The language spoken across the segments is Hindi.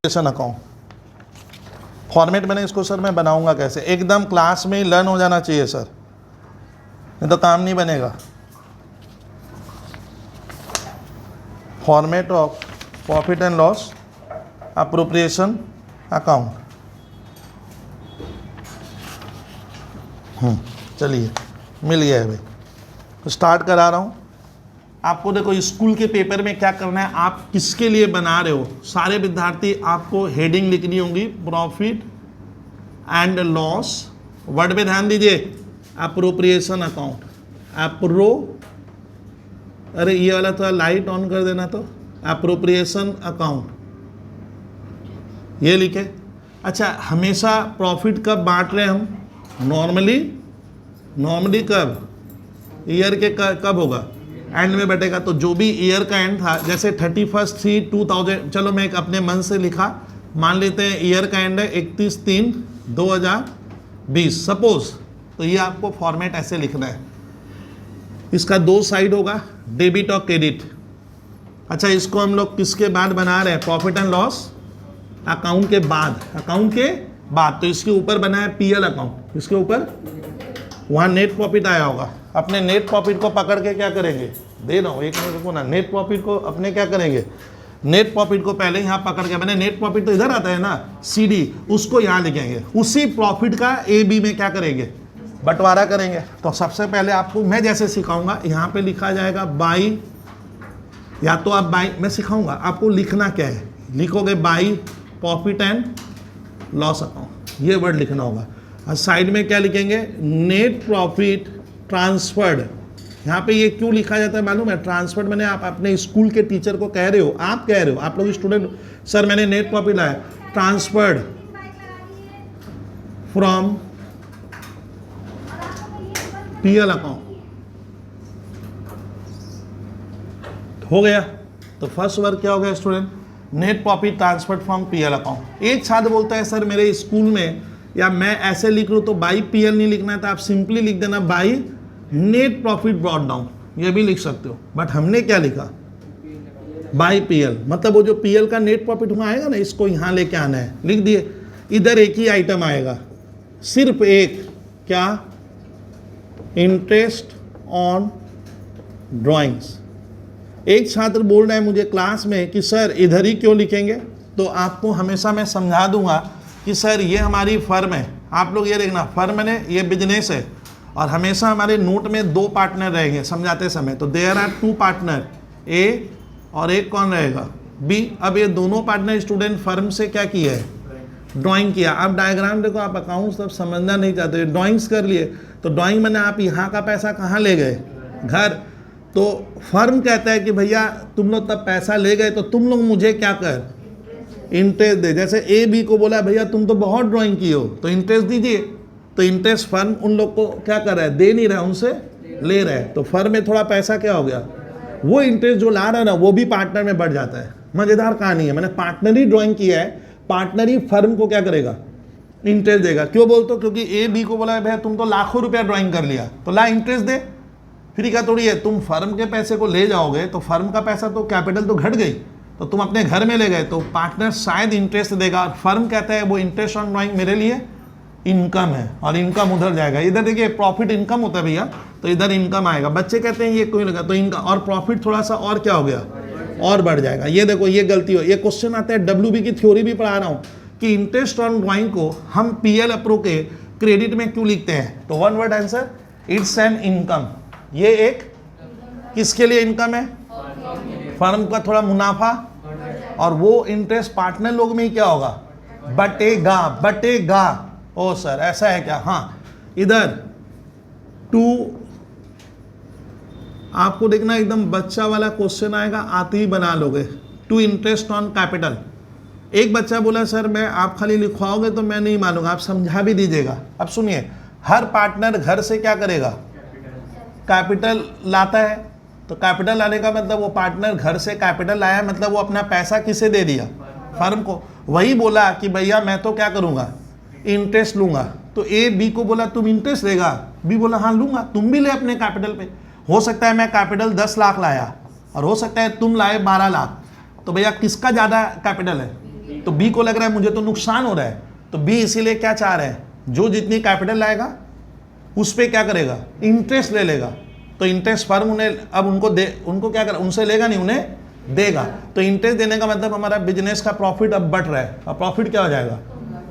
अकाउंट फॉर्मेट मैंने इसको सर मैं बनाऊंगा कैसे, एकदम क्लास में ही लर्न हो जाना चाहिए सर, नहीं तो काम नहीं बनेगा। Format of profit and loss appropriation account. चलिए मिल गया है भाई, तो स्टार्ट करा रहा हूँ आपको। देखो स्कूल के पेपर में क्या करना है, आप किसके लिए बना रहे हो, सारे विद्यार्थी आपको हेडिंग लिखनी होगी प्रॉफिट एंड लॉस, वर्ड पे ध्यान दीजिए, अप्रोप्रिएशन अकाउंट, अरे ये वाला थोड़ा लाइट ऑन कर देना, तो अप्रोप्रिएशन अकाउंट ये लिखे। अच्छा, हमेशा प्रॉफिट कब बांट रहे हैं हम, नॉर्मली कब, ईयर के कब होगा, एंड में बटेगा। तो जो भी ईयर का एंड था, जैसे 31/3/2000, चलो मैं एक अपने मन से लिखा, मान लेते हैं ईयर का एंड है 31/3/2020 सपोज, तो ये आपको फॉर्मेट ऐसे लिखना है। इसका दो साइड होगा, डेबिट और क्रेडिट। अच्छा, इसको हम लोग किसके बाद बना रहे हैं, प्रॉफिट एंड लॉस अकाउंट के बाद, तो इसके ऊपर बना है पीएल अकाउंट, इसके ऊपर वहाँ नेट प्रॉफिट आया होगा। अपने नेट प्रॉफिट को पकड़ के क्या करेंगे, दे रहा हूँ एक मिनट रुको ना, नेट प्रॉफिट को अपने क्या करेंगे, नेट प्रॉफिट को पहले यहाँ पकड़ के, मैंने नेट प्रॉफिट तो इधर आता है ना सीडी, उसको यहाँ लिखेंगे, उसी प्रॉफिट का ए बी में क्या करेंगे, बंटवारा करेंगे। तो सबसे पहले आपको मैं जैसे सिखाऊंगा, यहाँ पे लिखा जाएगा बाई, या तो आप बाई, मैं सिखाऊंगा आपको लिखना क्या है, लिखोगे by profit and loss account, ये वर्ड लिखना होगा। और साइड में क्या लिखेंगे, नेट प्रॉफिट ट्रांसफर्ड। यहाँ पे ये क्यों लिखा जाता है मालूम है, ट्रांसफर्ड मैंने, आप अपने स्कूल के टीचर को कह रहे हो, आप कह रहे हो, आप लोग स्टूडेंट, सर मैंने नेट प्रॉफिट लाया, ट्रांसफर्ड फ्रॉम पीएल अकाउंट, हो गया। तो फर्स्ट वर्ड क्या हो गया student, net profit transferred from PL account. एक छात्र बोलता है सर मेरे स्कूल में, या मैं ऐसे लिख लूँ तो बाई पीएल नहीं लिखना है, तो आप सिंपली लिख देना by net profit brought down, ये भी लिख सकते हो। बट हमने क्या लिखा, बाई पीएल, मतलब वो जो पीएल का नेट प्रॉफिट वहाँ आएगा ना, इसको यहाँ लेके आना है, लिख दिए। इधर एक ही आइटम आएगा, सिर्फ एक, क्या, इंटरेस्ट ऑन ड्राइंग्स। एक छात्र बोल रहा है मुझे क्लास में कि सर इधर ही क्यों लिखेंगे, तो आपको हमेशा मैं समझा दूंगा कि सर ये हमारी फर्म है, आप लोग ये देखना, फर्म ने ये बिजनेस है, और हमेशा हमारे नोट में दो पार्टनर रहेंगे समझाते समय, तो देयर आर टू पार्टनर, ए और एक कौन रहेगा, बी। अब ये दोनों पार्टनर स्टूडेंट फर्म से क्या किया है, ड्राइंग किया। अब डायग्राम देखो, आप अकाउंट्स तब समझना नहीं चाहते, ड्राइंग्स कर लिए, तो ड्राइंग मैंने आप यहाँ का पैसा कहाँ ले गए, घर। तो फर्म कहता है कि भैया तुम लोग तब पैसा ले गए, तो तुम लोग मुझे क्या कर, इंटरेस्ट दे। जैसे ए बी को बोला भैया तुम तो बहुत ड्राइंग की हो, तो इंटरेस्ट दीजिए, तो इंटरेस्ट फर्म उन लोग को क्या कर रहा है, दे नहीं रहा है, उनसे ले रहा है। तो फर्म में थोड़ा पैसा क्या हो गया, वो इंटरेस्ट जो ला रहा है ना, वो भी पार्टनर में बढ़ जाता है। मजेदार कहानी है, मैंने पार्टनर ही ड्राइंग किया है, पार्टनर ही फर्म को क्या करेगा, इंटरेस्ट देगा। क्यों बोलते हो, क्योंकि ए बी को बोला है भैया तुम तो लाखों रुपया ड्राइंग कर लिया, तो ला इंटरेस्ट दे। फिर क्या थोड़ी है, तुम फर्म के पैसे को ले जाओगे तो फर्म का पैसा तो कैपिटल तो घट गई, तो तुम अपने घर में ले गए, तो पार्टनर शायद इंटरेस्ट देगा, और फर्म कहता है वो इंटरेस्ट ऑन ड्राइंग मेरे लिए इनकम है, और इनकम उधर जाएगा। इधर देखिए प्रॉफिट इनकम होता है भैया, तो इधर इनकम आएगा। बच्चे कहते हैं ये कोई लगा, तो इनका और प्रॉफिट थोड़ा सा और क्या हो गया, और बढ़ जाएगा। ये देखो ये गलती हो, ये क्वेश्चन आता है, WB की थ्योरी भी पढ़ा रहा हूँ कि इंटरेस्ट ऑन ड्राइंग को हम पीएल अप्रो के क्रेडिट में क्यों लिखते हैं, तो one word answer, it's an income. ये एक किसके लिए इनकम है, फर्म का थोड़ा मुनाफा, और वो इंटरेस्ट पार्टनर लोग में ही क्या होगा, बटेगा। ओ सर ऐसा है क्या, हाँ। इधर टू, आपको देखना एकदम बच्चा वाला क्वेश्चन आएगा, आते ही बना लोगे। To interest on capital. एक बच्चा बोला सर मैं, आप खाली लिखवाओगे तो मैं नहीं मानूंगा, आप समझा भी दीजिएगा। अब सुनिए, हर पार्टनर घर से क्या करेगा, कैपिटल लाता है, तो कैपिटल लाने का मतलब वो पार्टनर घर से कैपिटल लाया, मतलब वो अपना पैसा किसे दे दिया, फर्म को। वही बोला कि भैया मैं तो क्या करूंगा, इंटरेस्ट लूंगा। तो ए बी को बोला तुम इंटरेस्ट देगा, बी बोला हाँ लूंगा, तुम भी ले अपने कैपिटल पे। हो सकता है मैं कैपिटल 10 लाख लाया, और हो सकता है तुम लाए 12 लाख, तो भैया किसका ज़्यादा कैपिटल है, तो बी को लग रहा है मुझे तो नुकसान हो रहा है, तो बी इसीलिए क्या चाह रहे हैं, जो जितनी कैपिटल लाएगा उस पर क्या करेगा, इंटरेस्ट ले लेगा। तो इंटरेस्ट फर्म उन्हें अब उनको क्या कर, उनसे लेगा नहीं, उन्हें देगा। तो इंटरेस्ट देने का मतलब हमारा बिजनेस का प्रॉफिट अब बढ़ रहा है, और प्रॉफिट क्या हो जाएगा,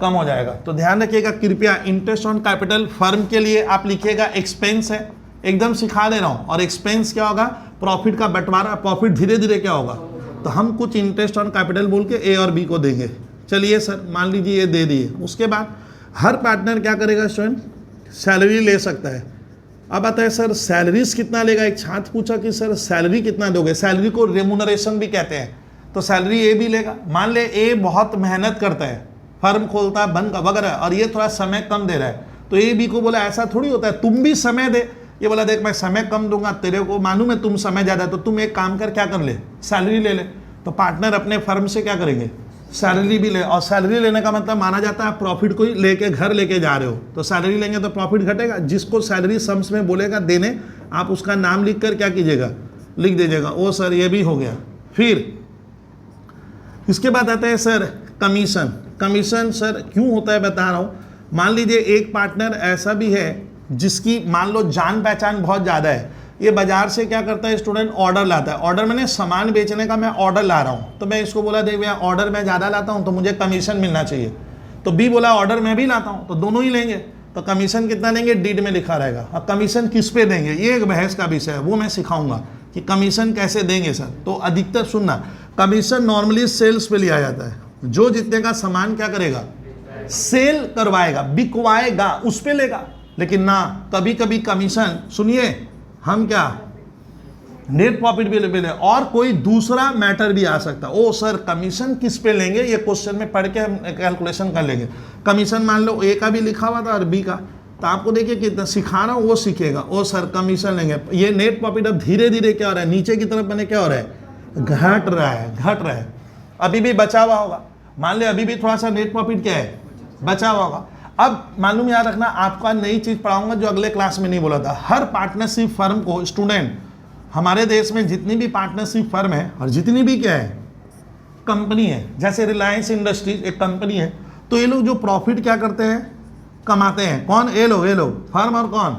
कम हो जाएगा। तो ध्यान रखिएगा कृपया, इंटरेस्ट ऑन कैपिटल फर्म के लिए आप लिखिएगा एक्सपेंस है, एकदम सिखा दे रहा हूं। और एक्सपेंस क्या होगा, प्रॉफिट का बंटवारा, प्रॉफिट धीरे धीरे क्या होगा। तो हम कुछ इंटरेस्ट ऑन कैपिटल बोल के ए और बी को देंगे। चलिए सर मान लीजिए ये दे दिए। उसके बाद हर पार्टनर क्या करेगा स्टूडेंट, सैलरी ले सकता है। अब आता है सर सैलरीज कितना लेगा। एक छात्र पूछा कि सर सैलरी कितना दोगे, सैलरी को रेमुनरेशन भी कहते हैं। तो सैलरी ए भी लेगा। मान ले ए बहुत मेहनत करता है, फर्म खोलता है, बंद वगैरह, और ये थोड़ा समय कम दे रहा है, तो ए बी को बोला ऐसा थोड़ी होता है, तुम भी समय दे। ये बोला देख मैं समय कम दूंगा, तेरे को मालूम है तुम समय ज़्यादा है, तो तुम एक काम कर, क्या कर ले, सैलरी ले ले। तो पार्टनर अपने फर्म से क्या करेंगे, सैलरी भी ले। और सैलरी लेने का मतलब माना जाता है आप प्रॉफिट को ही लेके घर लेके जा रहे हो, तो सैलरी लेंगे तो प्रॉफिट घटेगा। जिसको सैलरी सम्स में बोलेगा देने, आप उसका नाम लिख कर क्या कीजिएगा, लिख दीजिएगा। ओ सर ये भी हो गया। फिर इसके बाद आता है सर कमीशन। कमीशन सर क्यों होता है बता रहा हूँ। मान लीजिए एक पार्टनर ऐसा भी है जिसकी मान लो जान पहचान बहुत ज़्यादा है, ये बाजार से क्या करता है स्टूडेंट, ऑर्डर लाता है। ऑर्डर मैंने सामान बेचने का मैं ऑर्डर ला रहा हूँ, तो मैं इसको बोला देख भैया ऑर्डर मैं ज़्यादा लाता हूँ तो मुझे कमीशन मिलना चाहिए। तो बी बोला ऑर्डर मैं भी लाता हूँ, तो दोनों ही लेंगे। तो कमीशन कितना लेंगे, डीड में लिखा रहेगा। और कमीशन किस पे देंगे, ये एक बहस का विषय है, वो मैं सिखाऊंगा कि कमीशन कैसे देंगे सर। तो अधिकतर सुनना, कमीशन नॉर्मली सेल्स पे लिया जाता है। जो जितने का सामान क्या करेगा, सेल करवाएगा, बिकवाएगा, उस पे लेगा। लेकिन ना कभी कभी कमीशन, सुनिए हम क्या नेट प्रॉफिट भी ले, और कोई दूसरा मैटर भी आ सकता है। ओ सर कमीशन किस पे लेंगे, ये क्वेश्चन में पढ़ के हम कैलकुलेशन कर लेंगे। कमीशन मान लो ए का भी लिखा हुआ था और बी का, तो आपको देखिए कितना सिखा रहा हूँ, वो सीखेगा। ओ सर कमीशन लेंगे, ये नेट प्रॉफिट अब धीरे धीरे क्या हो रहा है, नीचे की तरफ बने क्या हो रहा है, घट रहा है, घट रहा है। अभी भी बचा हुआ होगा, मान ले अभी भी थोड़ा सा नेट प्रॉफिट क्या है, बचा हुआ होगा। अब मालूम याद रखना, आपका नई चीज पढ़ाऊंगा जो अगले क्लास में नहीं बोला था। हर पार्टनरशिप फर्म को स्टूडेंट, हमारे देश में जितनी भी पार्टनरशिप फर्म है और जितनी भी क्या है कंपनी है, जैसे रिलायंस इंडस्ट्रीज एक कंपनी है, तो ये लोग जो प्रॉफिट क्या करते हैं, कमाते हैं। कौन, ये लोग फर्म, और कौन,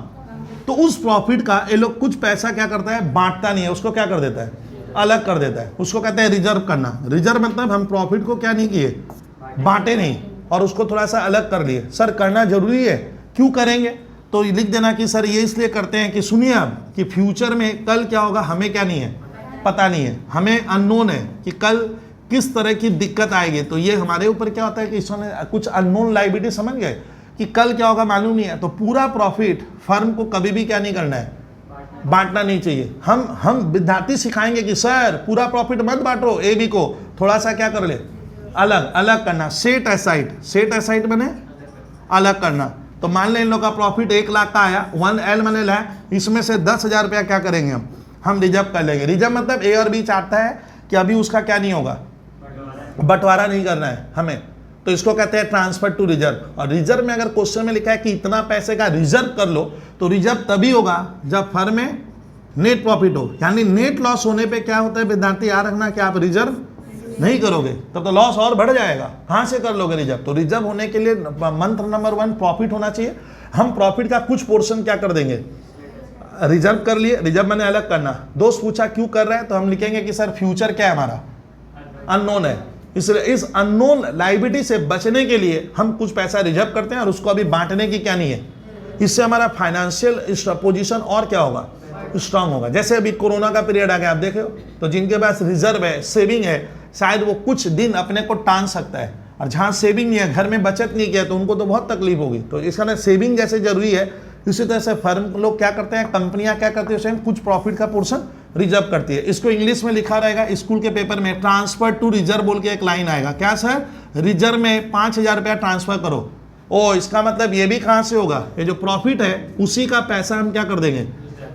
तो उस प्रॉफिट का ये लोग कुछ पैसा क्या करता है, बांटता नहीं है, उसको क्या कर देता है, अलग कर देता है। उसको कहते हैं रिजर्व करना। रिजर्व मतलब हम प्रॉफिट को क्या नहीं किए, बांटे नहीं, और उसको थोड़ा सा अलग कर लिए। सर करना जरूरी है, क्यों करेंगे, तो लिख देना कि सर ये इसलिए करते हैं कि सुनिए अब कि फ्यूचर में कल क्या होगा हमें क्या नहीं है, पता नहीं है, हमें अननोन है कि कल किस तरह की दिक्कत आएगी। तो ये हमारे ऊपर क्या होता है कि इसमें कुछ अननोन लायबिलिटी, समझ गए कि कल क्या होगा मालूम नहीं है। तो पूरा प्रॉफिट फर्म को कभी भी क्या नहीं करना है, बांटना नहीं चाहिए। हम विद्यार्थी सिखाएंगे कि सर पूरा प्रॉफिट मत बांटो, ए बी को थोड़ा सा क्या कर ले, अलग अलग करना। सेट एसाइड, सेट एसाइड बने अलग करना। तो मान लें इन लोग का प्रॉफिट 1 लाख का आया, 1L मैंने लाया, इसमें से 10,000 रुपया क्या करेंगे हम रिजर्व कर लेंगे। रिजर्व मतलब ए और बी चाहता है कि अभी उसका क्या नहीं होगा, बंटवारा नहीं करना है हमें, तो इसको कहते हैं ट्रांसफर टू रिजर्व। और रिजर्व में अगर क्वेश्चन में लिखा है कि इतना पैसे का रिजर्व कर लो, तो रिजर्व तभी होगा जब फर्म में नेट प्रॉफिट हो। यानी नेट लॉस होने पे क्या होता है विद्यार्थी, याद रखना कि आप रिजर्व नहीं करोगे तब तो लॉस और बढ़ जाएगा। कहाँ से कर लोगे रिजर्व, तो रिजर्व होने के लिए मंत्र नंबर 1 प्रॉफिट होना चाहिए। हम प्रॉफिट का कुछ पोर्शन क्या कर देंगे, रिजर्व कर लिए। रिजर्व मैंने अलग करना। दोस्त पूछा क्यों कर रहे हैं, तो हम लिखेंगे कि सर फ्यूचर क्या है हमारा, अननोन है, इसलिए इस अननोन लायबिलिटी से बचने के लिए हम कुछ पैसा रिजर्व करते हैं और उसको अभी बांटने की क्या नहीं है। इससे हमारा फाइनेंशियल पोजीशन और क्या होगा, स्ट्रांग होगा। जैसे अभी कोरोना का पीरियड आ गया, आप देखे हो, तो जिनके पास रिजर्व है, सेविंग है, शायद वो कुछ दिन अपने को टांग सकता है। और जहाँ सेविंग नहीं है, घर में बचत नहीं किया, तो उनको तो बहुत तकलीफ होगी। तो इसका सेविंग जैसे जरूरी है, इसी तरह से फर्म लोग क्या करते हैं, कंपनियां क्या करती है, उसमें कुछ प्रॉफिट का पोर्शन रिजर्व करती है। इसको इंग्लिश में लिखा रहेगा स्कूल के पेपर में, ट्रांसफर टू रिजर्व बोल के एक लाइन आएगा। क्या सर, रिजर्व में 5,000 रुपया ट्रांसफर करो। ओ इसका मतलब ये भी कहाँ से होगा, ये जो प्रॉफिट है उसी का पैसा हम क्या कर देंगे,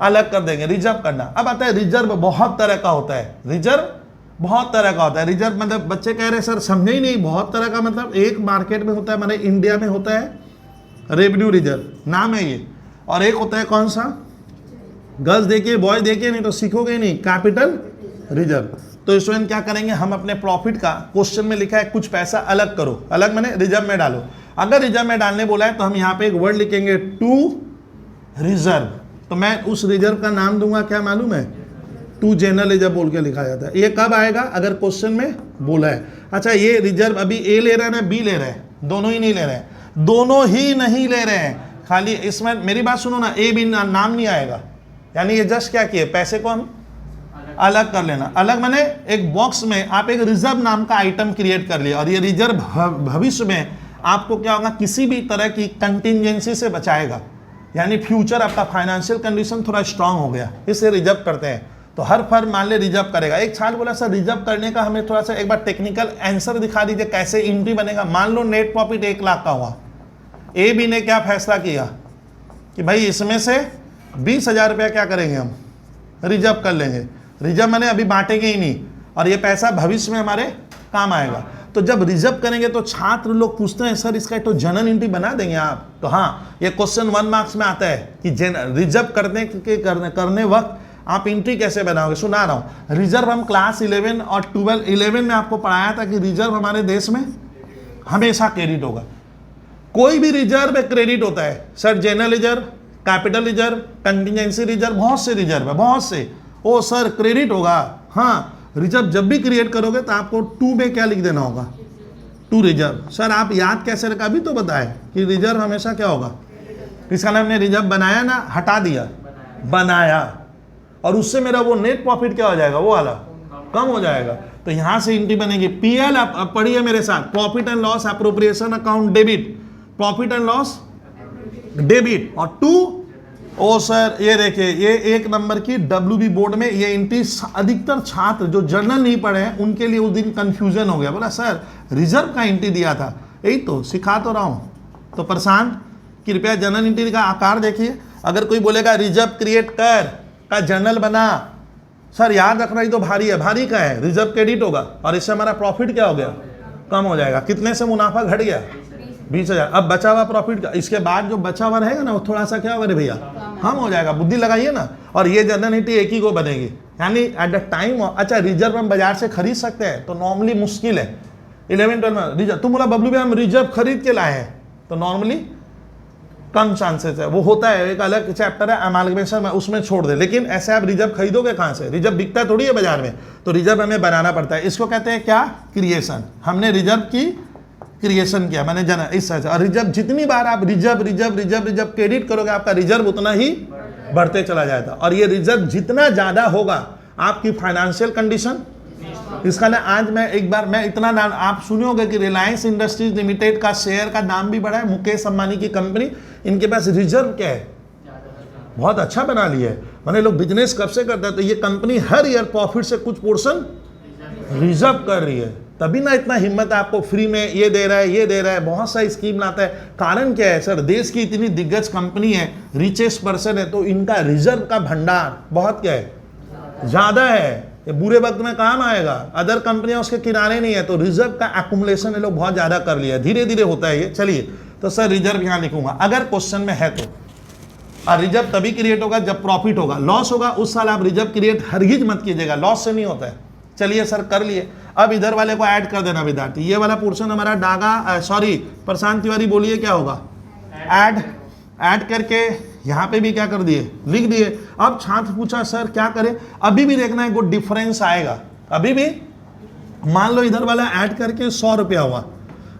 अलग कर देंगे, रिजर्व करना। अब आता है रिजर्व बहुत तरह का होता है। रिजर्व बहुत तरह का होता है। रिजर्व मतलब बच्चे कह रहे हैं सर समझे ही नहीं, बहुत तरह का मतलब एक मार्केट में होता है, मैंने इंडिया में होता है रेवेन्यू रिजर्व, नाम है ये। और एक होता है कौन सा, गर्ल्स देखिए बॉय देखिए, नहीं तो सीखोगे नहीं, कैपिटल रिजर्व। तो स्टूडेंट क्या करेंगे, हम अपने प्रॉफिट का क्वेश्चन में लिखा है कुछ पैसा अलग करो, अलग माने रिजर्व में डालो। अगर रिजर्व में डालने बोला है तो हम यहाँ पे एक वर्ड लिखेंगे टू रिजर्व। तो मैं उस रिजर्व का नाम दूंगा, क्या मालूम है, टू जनरल रिजर्व बोल के लिखा जाता है। ये कब आएगा, अगर क्वेश्चन में बोला है। अच्छा, ये रिजर्व अभी ए ले रहे हैं ना बी ले रहे हैं, दोनों ही नहीं ले रहे हैं, दोनों ही नहीं ले रहे हैं, खाली इसमें मेरी बात सुनो ना, ए बी नाम नहीं आएगा। यानी ये जस्ट क्या किए, पैसे को हम अलग कर लेना। अलग माने एक बॉक्स में आप एक रिजर्व नाम का आइटम क्रिएट कर लिया, और ये रिजर्व भविष्य में आपको क्या होगा, किसी भी तरह की कंटिजेंसी से बचाएगा। यानी फ्यूचर आपका फाइनेंशियल कंडीशन थोड़ा स्ट्रांग हो गया, इसे रिजर्व करते हैं। तो हर फर्म मान ले रिजर्व करेगा। एक छात्र बोला सर रिजर्व करने का हमें थोड़ा सा एक बार टेक्निकल आंसर दिखा दीजिए, कैसे एंट्री बनेगा। मान लो नेट प्रॉफिट 1 लाख का हुआ, ए बी ने क्या फैसला किया कि भाई इसमें से 20,000 रुपया क्या करेंगे, हम रिजर्व कर लेंगे। रिजर्व मैंने अभी बांटेंगे ही नहीं, और ये पैसा भविष्य में हमारे काम आएगा। तो जब रिजर्व करेंगे तो छात्र लोग पूछते हैं सर इसका तो जनरल एंट्री बना देंगे आप। तो हाँ, ये क्वेश्चन 1 मार्क्स में आता है कि रिजर्व करने वक्त आप एंट्री कैसे बनाओगे। सुना रहा हूँ, रिजर्व हम क्लास 11 और 11 में आपको पढ़ाया था कि रिजर्व हमारे देश में हमेशा क्रेडिट होगा। कोई भी रिजर्व क्रेडिट होता है sir, general reserve, capital reserve, contingency reserve, बहुत से रिजर्व है, बहुत से। ओ सर क्रेडिट होगा, हाँ। रिजर्व जब भी क्रिएट करोगे तो आपको 2 में क्या लिख देना होगा, टू रिजर्व। सर आप याद कैसे रखा, अभी तो बताए कि रिजर्व हमेशा क्या होगा। इसका नाम हमने रिजर्व बनाया ना, हटा दिया, बनाया, और उससे मेरा वो नेट प्रॉफिट क्या हो जाएगा, वो वाला कम हो जाएगा। तो यहां से एंट्री बनेगी पीएल। आप पढ़िए मेरे साथ, profit and loss appropriation account debit, profit and loss debit. और 2, ओ सर ये देखिए, ये 1 नंबर की WB बोर्ड में ये एंट्री अधिकतर छात्र जो जर्नल नहीं पढ़े हैं उनके लिए उस दिन कंफ्यूजन हो गया। बोला सर रिजर्व का एंट्री दिया था, यही तो सिखा तो रहा हूँ। तो प्रशांत कृपया जर्नल एंट्री का आकार देखिए। अगर कोई बोलेगा रिजर्व क्रिएट कर का जर्नल बना, सर याद रखना ही तो भारी है, भारी का है, रिजर्व क्रेडिट होगा, और इससे हमारा प्रॉफिट क्या हो गया, कम हो जाएगा। कितने से मुनाफा घट गया, 20,000। अब बचा हुआ प्रॉफिट का, इसके बाद जो बचा हुआ रहेगा ना वो थोड़ा सा क्या होगा भैया, कम हो जाएगा। बुद्धि लगाइए ना। और ये जनरल एंट्री एक ही को बनेगी, यानी एट द टाइम। अच्छा, रिजर्व हम बाजार से खरीद सकते हैं तो नॉर्मली मुश्किल है। 11-12 में रिजर्व, तुम बोला बबलू भाई हम रिजर्व खरीद के लाए हैं, तो नॉर्मली कम चांसेस है, वो होता है। एक अलग चैप्टर है अमालगमेशन में, उसमें छोड़ दे। लेकिन ऐसे आप रिजर्व खरीदोगे कहाँ से, रिजर्व बिकता थोड़ी है बाजार में, तो रिजर्व हमें बनाना पड़ता है। इसको कहते हैं क्या, क्रिएशन। हमने रिजर्व की क्रिएशन किया, मैंने जाना इस तरह से। और रिजर्व जितनी बार आप reserve reserve reserve reserve credit करोगे, आपका रिजर्व उतना ही बढ़ते चला जाएगा। और ये रिजर्व जितना ज्यादा होगा आपकी फाइनेंशियल कंडीशन, इसका ना आज मैं एक बार मैं इतना नाम आप सुने होंगे कि रिलायंस इंडस्ट्रीज लिमिटेड का शेयर का दाम भी बढ़ा है। मुकेश अंबानी की कंपनी, इनके पास रिजर्व क्या है, बहुत अच्छा बना लिया है। मैंने लोग बिजनेस कब से करता है, तो ये कंपनी हर ईयर प्रॉफिट से कुछ पोर्शन रिजर्व कर रही है, तभी ना इतना हिम्मत है आपको फ्री में ये दे रहा है, ये दे रहा है, बहुत सारी स्कीम लाता है। कारण क्या है सर, देश की इतनी दिग्गज कंपनी है, रिचेस्ट पर्सन है, तो इनका रिजर्व का भंडार बहुत क्या है, ज्यादा है। ये बुरे वक्त में काम आएगा, अदर कंपनियां उसके किनारे नहीं है, तो रिजर्व का एक्युमुलेशन ये लोग बहुत ज्यादा कर लिया, धीरे धीरे होता है ये। चलिए, तो सर रिजर्व यहां लिखूंगा अगर क्वेश्चन में है तो। और रिजर्व तभी क्रिएट होगा जब प्रॉफिट होगा, लॉस होगा उस साल आप रिजर्व क्रिएट हरगिज मत कीजिएगा, लॉस से नहीं होता है। चलिए सर कर लिए। अब इधर वाले को ऐड कर देना विद्यार्थी, ये वाला पोर्शन हमारा डागा सॉरी प्रशांत तिवारी बोलिए क्या होगा, ऐड करके यहाँ पे भी क्या कर दिए, लिख दिए। अब छात्र पूछा सर क्या करें, अभी भी देखना है, कोई डिफरेंस आएगा। अभी भी मान लो इधर वाला ऐड करके 100 रुपया हुआ,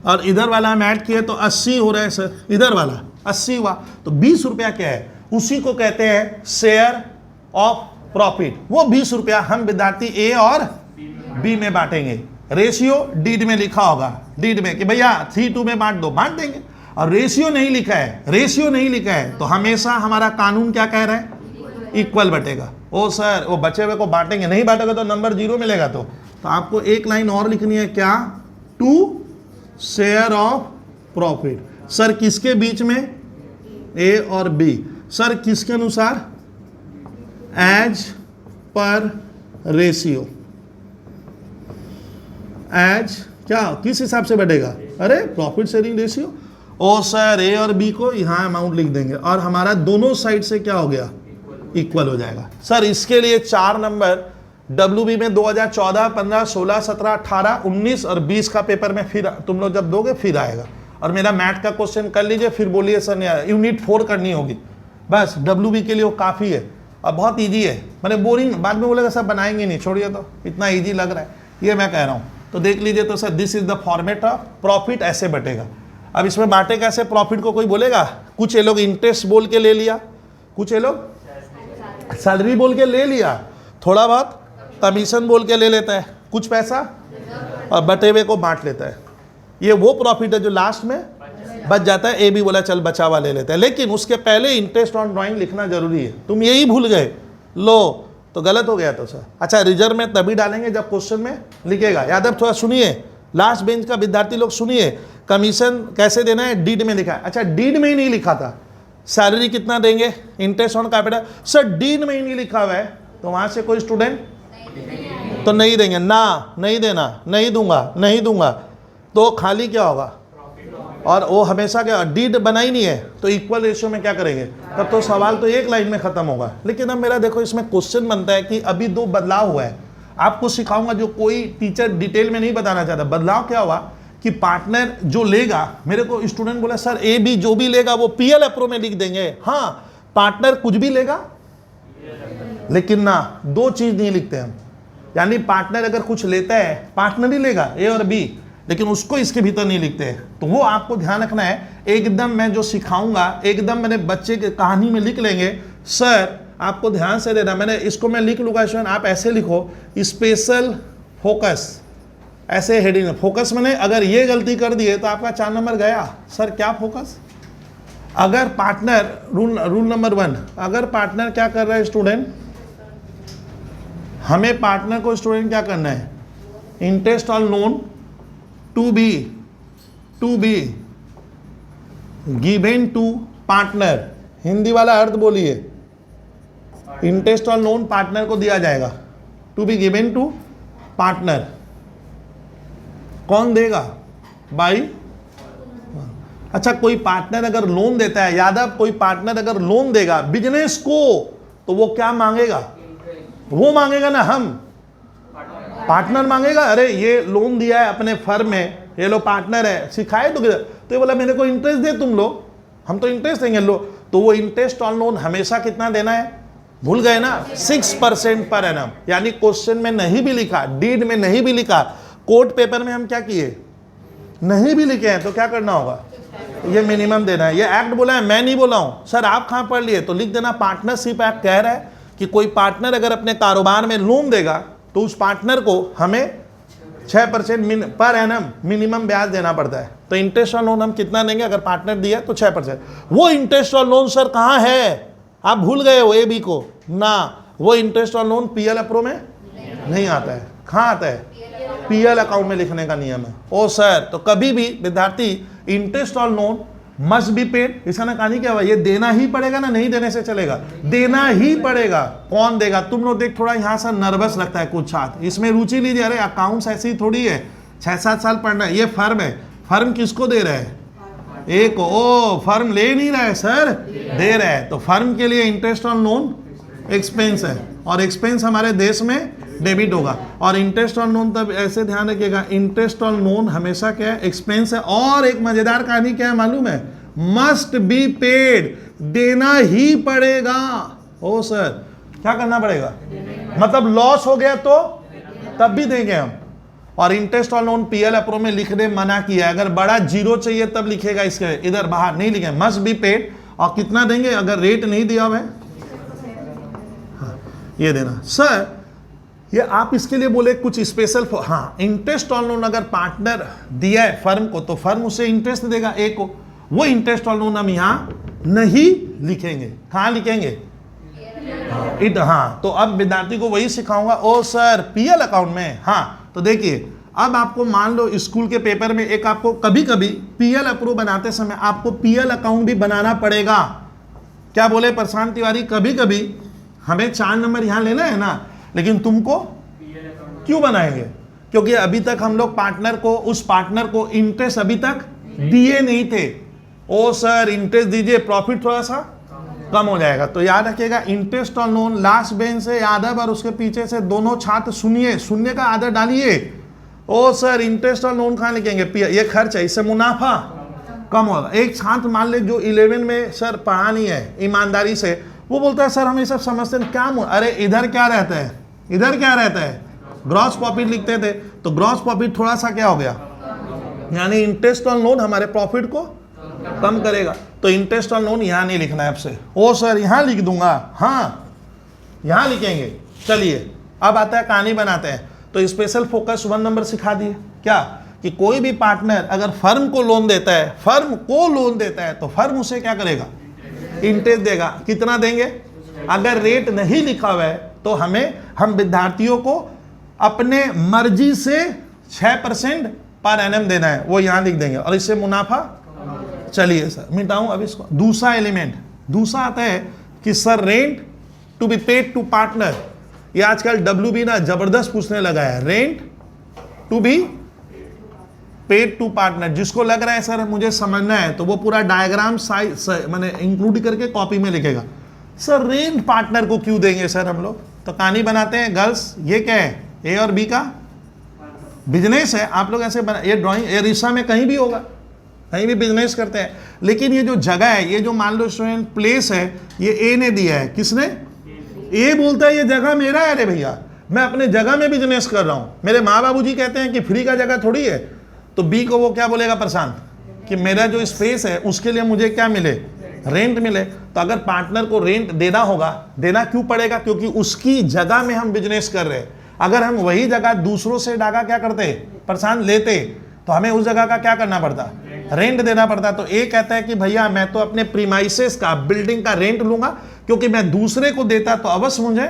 और इधर वाला हम ऐड किए तो 80 हो रहा है सर, इधर वाला 80 हुआ, तो 20 रुपया क्या है, उसी को कहते हैं शेयर ऑफ प्रॉफिट। वो 20 रुपया हम विद्यार्थी ए और बी में बांटेंगे। रेशियो डीड में लिखा होगा, डीड में कि भैया 3-2 में बांट दो, बांट देंगे। और रेशियो नहीं लिखा है, रेशियो नहीं लिखा है, तो हमेशा हमारा कानून क्या कह रहा है, इक्वल बटेगा। ओ सर वो बचे हुए को बांटेंगे, नहीं बांटेगा तो नंबर 0 मिलेगा। तो आपको एक लाइन और लिखनी है, क्या, to share of profit. Sir किसके बीच में, ए और बी। सर किसके अनुसार, एज पर रेशियो, एज क्या, किस हिसाब से बढ़ेगा, अरे प्रॉफिट शेयरिंग रेशियो। और सर ए और बी को यहाँ अमाउंट लिख देंगे, और हमारा दोनों साइड से क्या हो गया, इक्वल हो जाएगा। सर इसके लिए 4 नंबर WB में 2014, 15, 16, 17, 18, 19 और 20 का पेपर में फिर तुम लोग जब दोगे फिर आएगा। और मेरा मैथ का क्वेश्चन कर लीजिए, फिर बोलिए सर नहीं आया। यूनिट 4 करनी होगी बस, WB के लिए वो काफ़ी है और बहुत ईजी है। मैंने बोरिंग बाद में बोलेगा सर बनाएंगे नहीं, छोड़िए तो इतना ईजी लग रहा है, ये मैं कह रहा हूँ। तो देख लीजिए तो sir this is the format of profit, ऐसे बटेगा। अब इसमें बांटे कैसे प्रॉफिट को कोई बोलेगा? कुछ ये लोग इंटरेस्ट बोल के ले लिया, कुछ ये लोग सैलरी बोल के ले लिया, थोड़ा बहुत कमीशन बोल के ले लेता है कुछ पैसा और बटे हुए को बांट लेता है। ये वो प्रॉफिट है जो लास्ट में बच जाता है। ए भी बोला चल बचा हुआ ले लेता है, लेकिन उसके पहले इंटरेस्ट ऑन ड्राइंग लिखना जरूरी है। तुम यही भूल गए लो तो गलत हो गया तो सर। अच्छा रिजर्व में तभी डालेंगे जब क्वेश्चन में लिखेगा। यादव थोड़ा सुनिए, लास्ट बेंच का विद्यार्थी लोग सुनिए, कमीशन कैसे देना है डीड में लिखा है। अच्छा डीड में ही नहीं लिखा था, सैलरी कितना देंगे, interest on capital, sir deed में ही नहीं लिखा हुआ है, तो वहां से कोई स्टूडेंट तो नहीं देंगे ना, नहीं देना, नहीं दूंगा, नहीं दूंगा, तो खाली क्या होगा? और वो हमेशा क्या डीड बना ही नहीं है, तो इक्वल रेशियो में क्या करेंगे? तब तो सवाल तो एक लाइन में खत्म होगा। लेकिन अब मेरा देखो इसमें क्वेश्चन बनता है कि अभी 2 बदलाव हुआ है, आपको सिखाऊंगा जो कोई टीचर डिटेल में नहीं बताना चाहता। बदलाव क्या हुआ कि पार्टनर जो लेगा, मेरे को स्टूडेंट बोला सर ए बी जो भी लेगा वो PL अप्रो में लिख देंगे। हाँ पार्टनर कुछ भी लेगा, लेकिन ना 2 चीज नहीं लिखते हम। यानी पार्टनर अगर कुछ लेता है पार्टनर ही लेगा ए और बी, लेकिन उसको इसके भीतर नहीं लिखते हैं। तो वो आपको ध्यान रखना है, एकदम मैं जो सिखाऊंगा एकदम मैंने बच्चे के कहानी में लिख लेंगे। सर आपको ध्यान से देना, मैंने इसको मैं लिख लूँगा स्टूडेंट, आप ऐसे लिखो स्पेशल फोकस, ऐसे हेडिंग फोकस। मैंने अगर ये गलती कर दिए तो आपका 4 नंबर गया। सर क्या फोकस? अगर पार्टनर रूल नंबर 1, अगर पार्टनर क्या कर रहा है स्टूडेंट, हमें पार्टनर को स्टूडेंट क्या करना है? Interest on loan to be given to partner. Hindi वाला अर्थ बोलिए, इंटरेस्ट ऑन लोन पार्टनर को दिया जाएगा, to be given to partner. कौन देगा? बाई। अच्छा कोई पार्टनर अगर लोन देता है, यादव कोई पार्टनर अगर लोन देगा बिजनेस को, तो वो क्या मांगेगा? वो मांगेगा ना, हम पार्टनर मांगेगा। अरे ये लोन दिया है अपने फर्म में, ये लो पार्टनर है, सिखाए तो ये बोला मेरे को इंटरेस्ट दे तुम लोग, हम तो इंटरेस्ट देंगे लो। तो वो इंटरेस्ट ऑन लोन हमेशा कितना देना है? भूल गए ना, 6% पर एनम। यानी क्वेश्चन में नहीं भी लिखा, डीड में नहीं भी लिखा, कोर्ट पेपर में हम क्या किए? नहीं भी लिखे हैं, तो क्या करना होगा? ये मिनिमम देना है। ये एक्ट बोला है, मैं नहीं बोला हूं। सर आप कहां पढ़ लिए? तो लिख देना पार्टनरशिप एक्ट कह रहा है कि कोई पार्टनर अगर अपने कारोबार में लोन देगा तो उस पार्टनर को हमें 6% पर एनम मिनिमम ब्याज देना पड़ता है। तो इंटरेस्ट ऑन लोन हम कितना देंगे? अगर पार्टनर दिया तो 6%। वो इंटरेस्ट ऑन लोन सर कहाँ है? आप भूल गए हो ए बी को ना, वो इंटरेस्ट ऑन लोन PL अप्रो में नहीं आता है। कहाँ आता है? PL अकाउंट में लिखने का नियम है। ओ सर, तो कभी भी विद्यार्थी interest on loan must be paid, इसका ना कहानी क्या हुआ? ये देना ही पड़ेगा ना, नहीं देने से चलेगा, देना ही पड़ेगा। कौन देगा? तुम लोग देख थोड़ा यहाँ से नर्वस लगता है कुछ छात्र, इसमें रुचि लीजिए। अरे अकाउंट्स ऐसी थोड़ी है 6-7 साल पढ़ना है। ये फर्म है, फर्म किसको दे रहा है? एक ओ फर्म ले नहीं रहा है सर, दे रहा है। तो फर्म के लिए इंटरेस्ट ऑन लोन एक्सपेंस है, और एक्सपेंस हमारे देश में डेबिट होगा। और इंटरेस्ट ऑन लोन तब ऐसे ध्यान रखिएगा, इंटरेस्ट ऑन लोन हमेशा क्या है? एक्सपेंस है। और एक मजेदार कहानी क्या है मालूम है? मस्ट बी पेड, देना ही पड़ेगा। ओ सर क्या करना पड़ेगा? मतलब लॉस हो गया तो तब भी देंगे हम। और इंटरेस्ट ऑन लोन PL अप्रो में लिखने मना किया है, अगर बड़ा 0 चाहिए तब लिखेगा, इसके इधर बाहर नहीं लिखे, मस्ट बी पेड। और कितना देंगे? अगर रेट नहीं दिया हुआ है ये देना। सर ये आप इसके लिए बोले कुछ स्पेशल, हाँ इंटरेस्ट ऑन लोन अगर पार्टनर दिया है फर्म को तो फर्म उसे इंटरेस्ट देगा ए को, वो इंटरेस्ट ऑन लोन हम यहाँ नहीं लिखेंगे। कहाँ लिखेंगे? हाँ, तो अब विद्यार्थी को वही सिखाऊंगा। ओ सर PL अकाउंट में, हाँ तो देखिए अब आपको मान लो स्कूल के पेपर में एक आपको कभी कभी PL अप्रूव बनाते समय आपको PL अकाउंट भी बनाना पड़ेगा। क्या बोले प्रशांत तिवारी? कभी कभी हमें 4 नंबर यहाँ लेना है ना, लेकिन तुमको क्यों बनाएंगे? क्योंकि अभी तक हम लोग पार्टनर को, उस पार्टनर को इंटरेस्ट अभी तक दिए नहीं थे। ओ सर इंटरेस्ट दीजिए, प्रॉफिट थोड़ा सा कम हो जाएगा। तो याद रखिएगा interest on loan, last bench से यादव और उसके पीछे से दोनों छात्र सुनिए, सुनने का आदत डालिए। ओ सर इंटरेस्ट ऑन लोन कहाँ लिखेंगे, ये खर्च है, इससे मुनाफा कम होगा। एक छात्र मान ले जो 11 में सर पढ़ा नहीं है ईमानदारी से, वो बोलता है सर हम ये सब समझते हैं क्या, अरे इधर क्या रहता है, इधर क्या रहता है, ग्रॉस प्रॉफिट लिखते थे, तो ग्रॉस प्रॉफिट थोड़ा सा क्या हो गया, यानी इंटरेस्ट ऑन लोन हमारे प्रॉफिट को कम करेगा। तो इंटरेस्ट ऑन लोन यहाँ नहीं लिखना है आपसे, ओ सर यहाँ लिख दूंगा, हाँ यहाँ लिखेंगे। चलिए अब आता है कहानी बनाते हैं। तो स्पेशल फोकस 1 नंबर सिखा दिए क्या, कि कोई भी पार्टनर अगर फर्म को लोन देता है, फर्म को लोन देता है, तो फर्म उसे क्या करेगा, इंटरेस्ट देगा। कितना देंगे, अगर रेट नहीं लिखा हुआ है तो हम विद्यार्थियों को अपने मर्जी से 6% पर एनम देना है, वो यहाँ लिख देंगे, और इससे मुनाफा। चलिए सर मिटाऊं अब इसको। दूसरा एलिमेंट, दूसरा आता है कि sir rent to be paid to partner. ये आजकल WB ना जबरदस्त पूछने लगा है, rent to be paid to partner. जिसको लग रहा है सर मुझे समझना है तो वो पूरा डायग्राम मैंने इंक्लूड करके कॉपी में लिखेगा। सर रेंट पार्टनर को क्यों देंगे सर हम लोग, तो कहानी बनाते हैं गर्ल्स। ये क्या है, A और B का बिजनेस है। आप लोग ऐसे बना, ये ड्राइंग ये रिश्ता में कहीं भी होगा, कहीं भी बिजनेस करते हैं। लेकिन ये जो जगह है, ये जो मान लो स्टूडेंट प्लेस है, ये A ने दिया है। किसने, A बोलता है ये जगह मेरा है, अरे भैया मैं अपने जगह में बिजनेस कर रहा हूँ। मेरे माँ बाबू जी कहते हैं कि फ्री का जगह थोड़ी है, तो B को वो क्या बोलेगा प्रशांत, कि मेरा जो स्पेस है उसके लिए मुझे क्या मिले, रेंट मिले। तो अगर पार्टनर को रेंट देना होगा, देना क्यों पड़ेगा, क्योंकि उसकी जगह में हम बिजनेस कर रहे हैं। अगर हम वही जगह दूसरों से डागा क्या करते प्रशांत लेते, तो हमें उस जगह का क्या करना पड़ता, रेंट देना पड़ता। तो ए कहता है कि भैया मैं तो अपने प्रीमाइसेस का, बिल्डिंग का रेंट लूंगा, क्योंकि मैं दूसरे को देता तो अवश्य मुझे,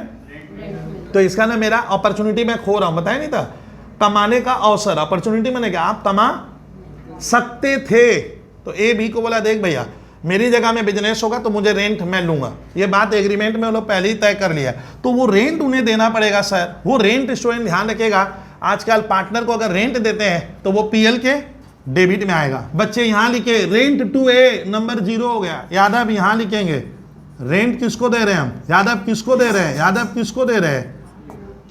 तो इसका ना मेरा अपॉर्चुनिटी मैं खो रहा हूं, बताया नहीं था, कमाने का अवसर। अपॉर्चुनिटी मैंने क्या, आप कमा सकते थे। तो ए बी को बोला देख भैया मेरी जगह में बिजनेस होगा तो मुझे रेंट मैं लूंगा। ये बात एग्रीमेंट में वो लोग पहले ही तय कर लिया, तो वो रेंट उन्हें देना पड़ेगा सर। वो रेंट स्टूडेंट ध्यान रखेगा, आजकल पार्टनर को अगर रेंट देते हैं तो वो पीएल के डेबिट में आएगा। बच्चे यहाँ लिखे रेंट टू ए, नंबर 0 हो गया। यादव यहाँ लिखेंगे रेंट किसको दे रहे हैं हम, यादव किसको दे रहे हैं, यादव किसको दे रहे हैं,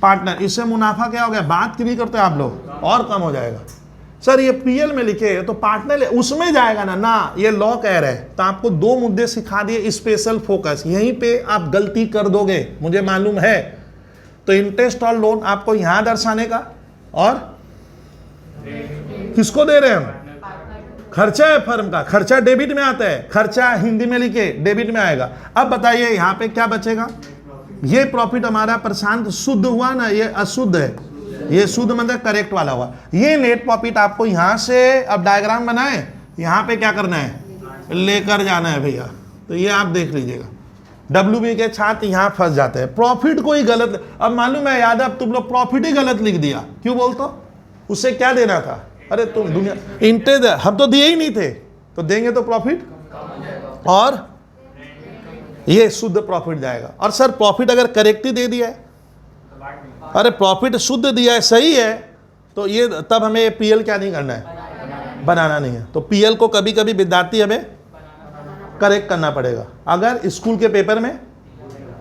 पार्टनर। इससे मुनाफा क्या हो गया, बात क्यों नहीं करते आप लोग, और कम हो जाएगा। सर ये पीएल में लिखे तो पार्टनर उसमें जाएगा ना, ये लॉ कह रहे हैं। तो आपको 2 मुद्दे सिखा दिए, स्पेशल फोकस, यहीं पे आप गलती कर दोगे मुझे मालूम है। तो इंटरेस्ट और लोन आपको यहां दर्शाने का, और किसको दे रहे हैं हम, खर्चा है फर्म का, खर्चा डेबिट में आता है, खर्चा हिंदी में लिखे डेबिट में आएगा। अब बताइए यहाँ पे क्या बचेगा, ये प्रॉफिट हमारा प्रशांत शुद्ध हुआ ना, ये अशुद्ध है, ये शुद्ध मतलब करेक्ट वाला हुआ। ये नेट प्रॉफिट आपको यहां से, अब डायग्राम बनाए, यहां पे क्या करना है, लेकर जाना है भैया। तो ये आप देख लीजिएगा, WB के छात्र यहां फंस जाते हैं, प्रॉफिट को ही गलत। अब मालूम है यादव तुम लोग प्रॉफिट ही गलत लिख दिया, क्यों बोलते, उससे क्या देना था, अरे तुम दुनिया इंटरेस्ट हम तो दिए ही नहीं थे, तो देंगे तो प्रॉफिट, और ये शुद्ध प्रॉफिट जाएगा। और सर प्रॉफिट अगर करेक्ट ही दे दिया है, अरे प्रॉफिट शुद्ध दिया है, सही है, तो ये तब हमें पीएल क्या नहीं करना है, बनाना नहीं है। तो पीएल को कभी कभी विद्यार्थी हमें करेक्ट करना पड़ेगा। अगर स्कूल के पेपर में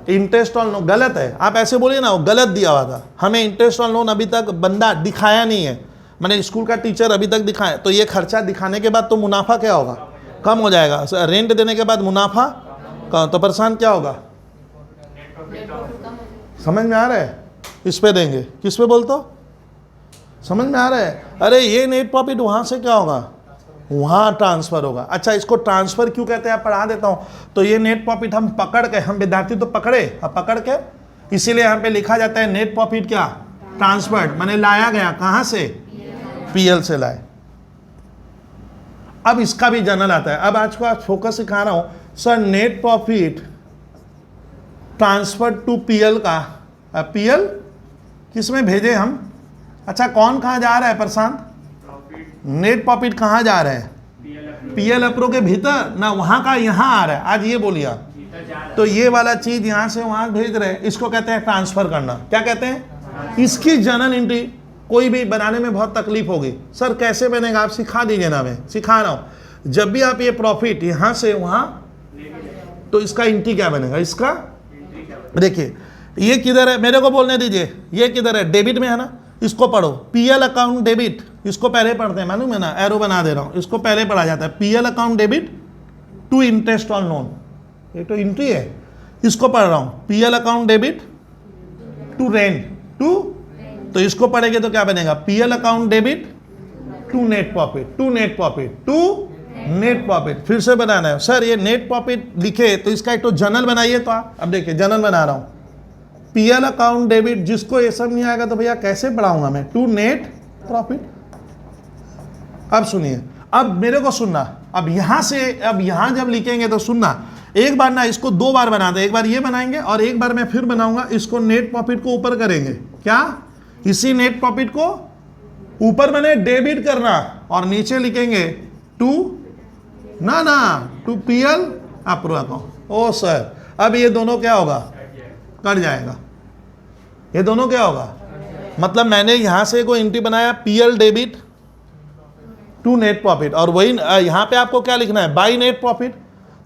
इंटरेस्ट ऑन लोन गलत है, आप ऐसे बोलिए ना वो गलत दिया हुआ था, हमें इंटरेस्ट ऑन लोन अभी तक बंदा दिखाया नहीं है, मैंने स्कूल का टीचर अभी तक दिखाया, तो ये खर्चा दिखाने के बाद तो मुनाफा क्या होगा, कम हो जाएगा। रेंट देने के बाद मुनाफा तो परेशान क्या होगा, समझ में आ रहा है, इस पे देंगे, किस पे बोलते हो, समझ में आ रहा है। अरे ये नेट प्रॉफिट वहां से क्या होगा, वहां ट्रांसफर होगा। अच्छा इसको ट्रांसफर क्यों कहते हैं, आप पढ़ा देता हूं। तो ये नेट प्रॉफिट हम पकड़ के, हम विद्यार्थी तो पकड़े, अब पकड़ के इसीलिए यहाँ पे लिखा जाता है नेट प्रॉफिट क्या, ट्रांसफर्ड, माने लाया गया, कहां से, पीएल से लाए। अब इसका भी जनरल आता है। अब आज को आज फोकस सिखा रहा हूं sir, net profit transfer to PL का, पीएल किसमें भेजे हम, अच्छा कौन कहां जा रहा है प्रशांत, नेट प्रॉफिट कहां जा रहा है, पीएल अप्रो के भीतर ना, वहां का यहां आ रहा है, आज ये बोलिए। तो ये वाला चीज यहां से वहां भेज रहे हैं, इसको कहते हैं ट्रांसफर करना। क्या कहते हैं, इसकी जनरल एंट्री कोई भी बनाने में बहुत तकलीफ होगी। सर कैसे बनेगा, आप सिखा दीजिए ना, मैं सिखा रहा हूं। जब भी आप ये प्रॉफिट यहां से वहां तो इसका इंटी क्या बनेगा, इसका देखिए ये किधर है, मेरे को बोलने दीजिए, ये किधर है, डेबिट में है ना, इसको पढ़ो, पीएल अकाउंट डेबिट, इसको पहले पढ़ते हैं, मालूम है ना, एरो बना दे रहा हूं, इसको पहले पढ़ा जाता है, PL account debit to interest on loan, ये तो एंट्री है, इसको पढ़ रहा हूं, PL account debit to rent, to, तो इसको पढ़ेंगे तो क्या बनेगा, PL account debit to net profit, to net profit, to net profit. फिर से बनाना है सर, ये नेट प्रॉफिट लिखे तो इसका एक तो जर्नल बनाइए, तो आप अब देखिए जर्नल बना रहा हूं, पीएल अकाउंट डेबिट, जिसको ये सब नहीं आएगा तो भैया कैसे पढ़ाऊंगा मैं, टू नेट प्रॉफिट। अब सुनिए, अब मेरे को सुनना, अब यहां से, अब यहां जब लिखेंगे तो सुनना, एक बार ना इसको दो बार बना दे, एक बार ये बनाएंगे और एक बार मैं फिर बनाऊंगा, इसको नेट प्रॉफिट को ऊपर करेंगे, क्या, इसी नेट प्रॉफिट को ऊपर मैंने डेबिट करना और नीचे लिखेंगे to to PL approve account. ओ सर, अब ये दोनों क्या होगा, कट जाएगा, ये दोनों क्या होगा, मतलब मैंने यहां से कोई एंट्री बनाया PL debit to net profit, और वही यहां पे आपको क्या लिखना है, बाई नेट प्रॉफिट,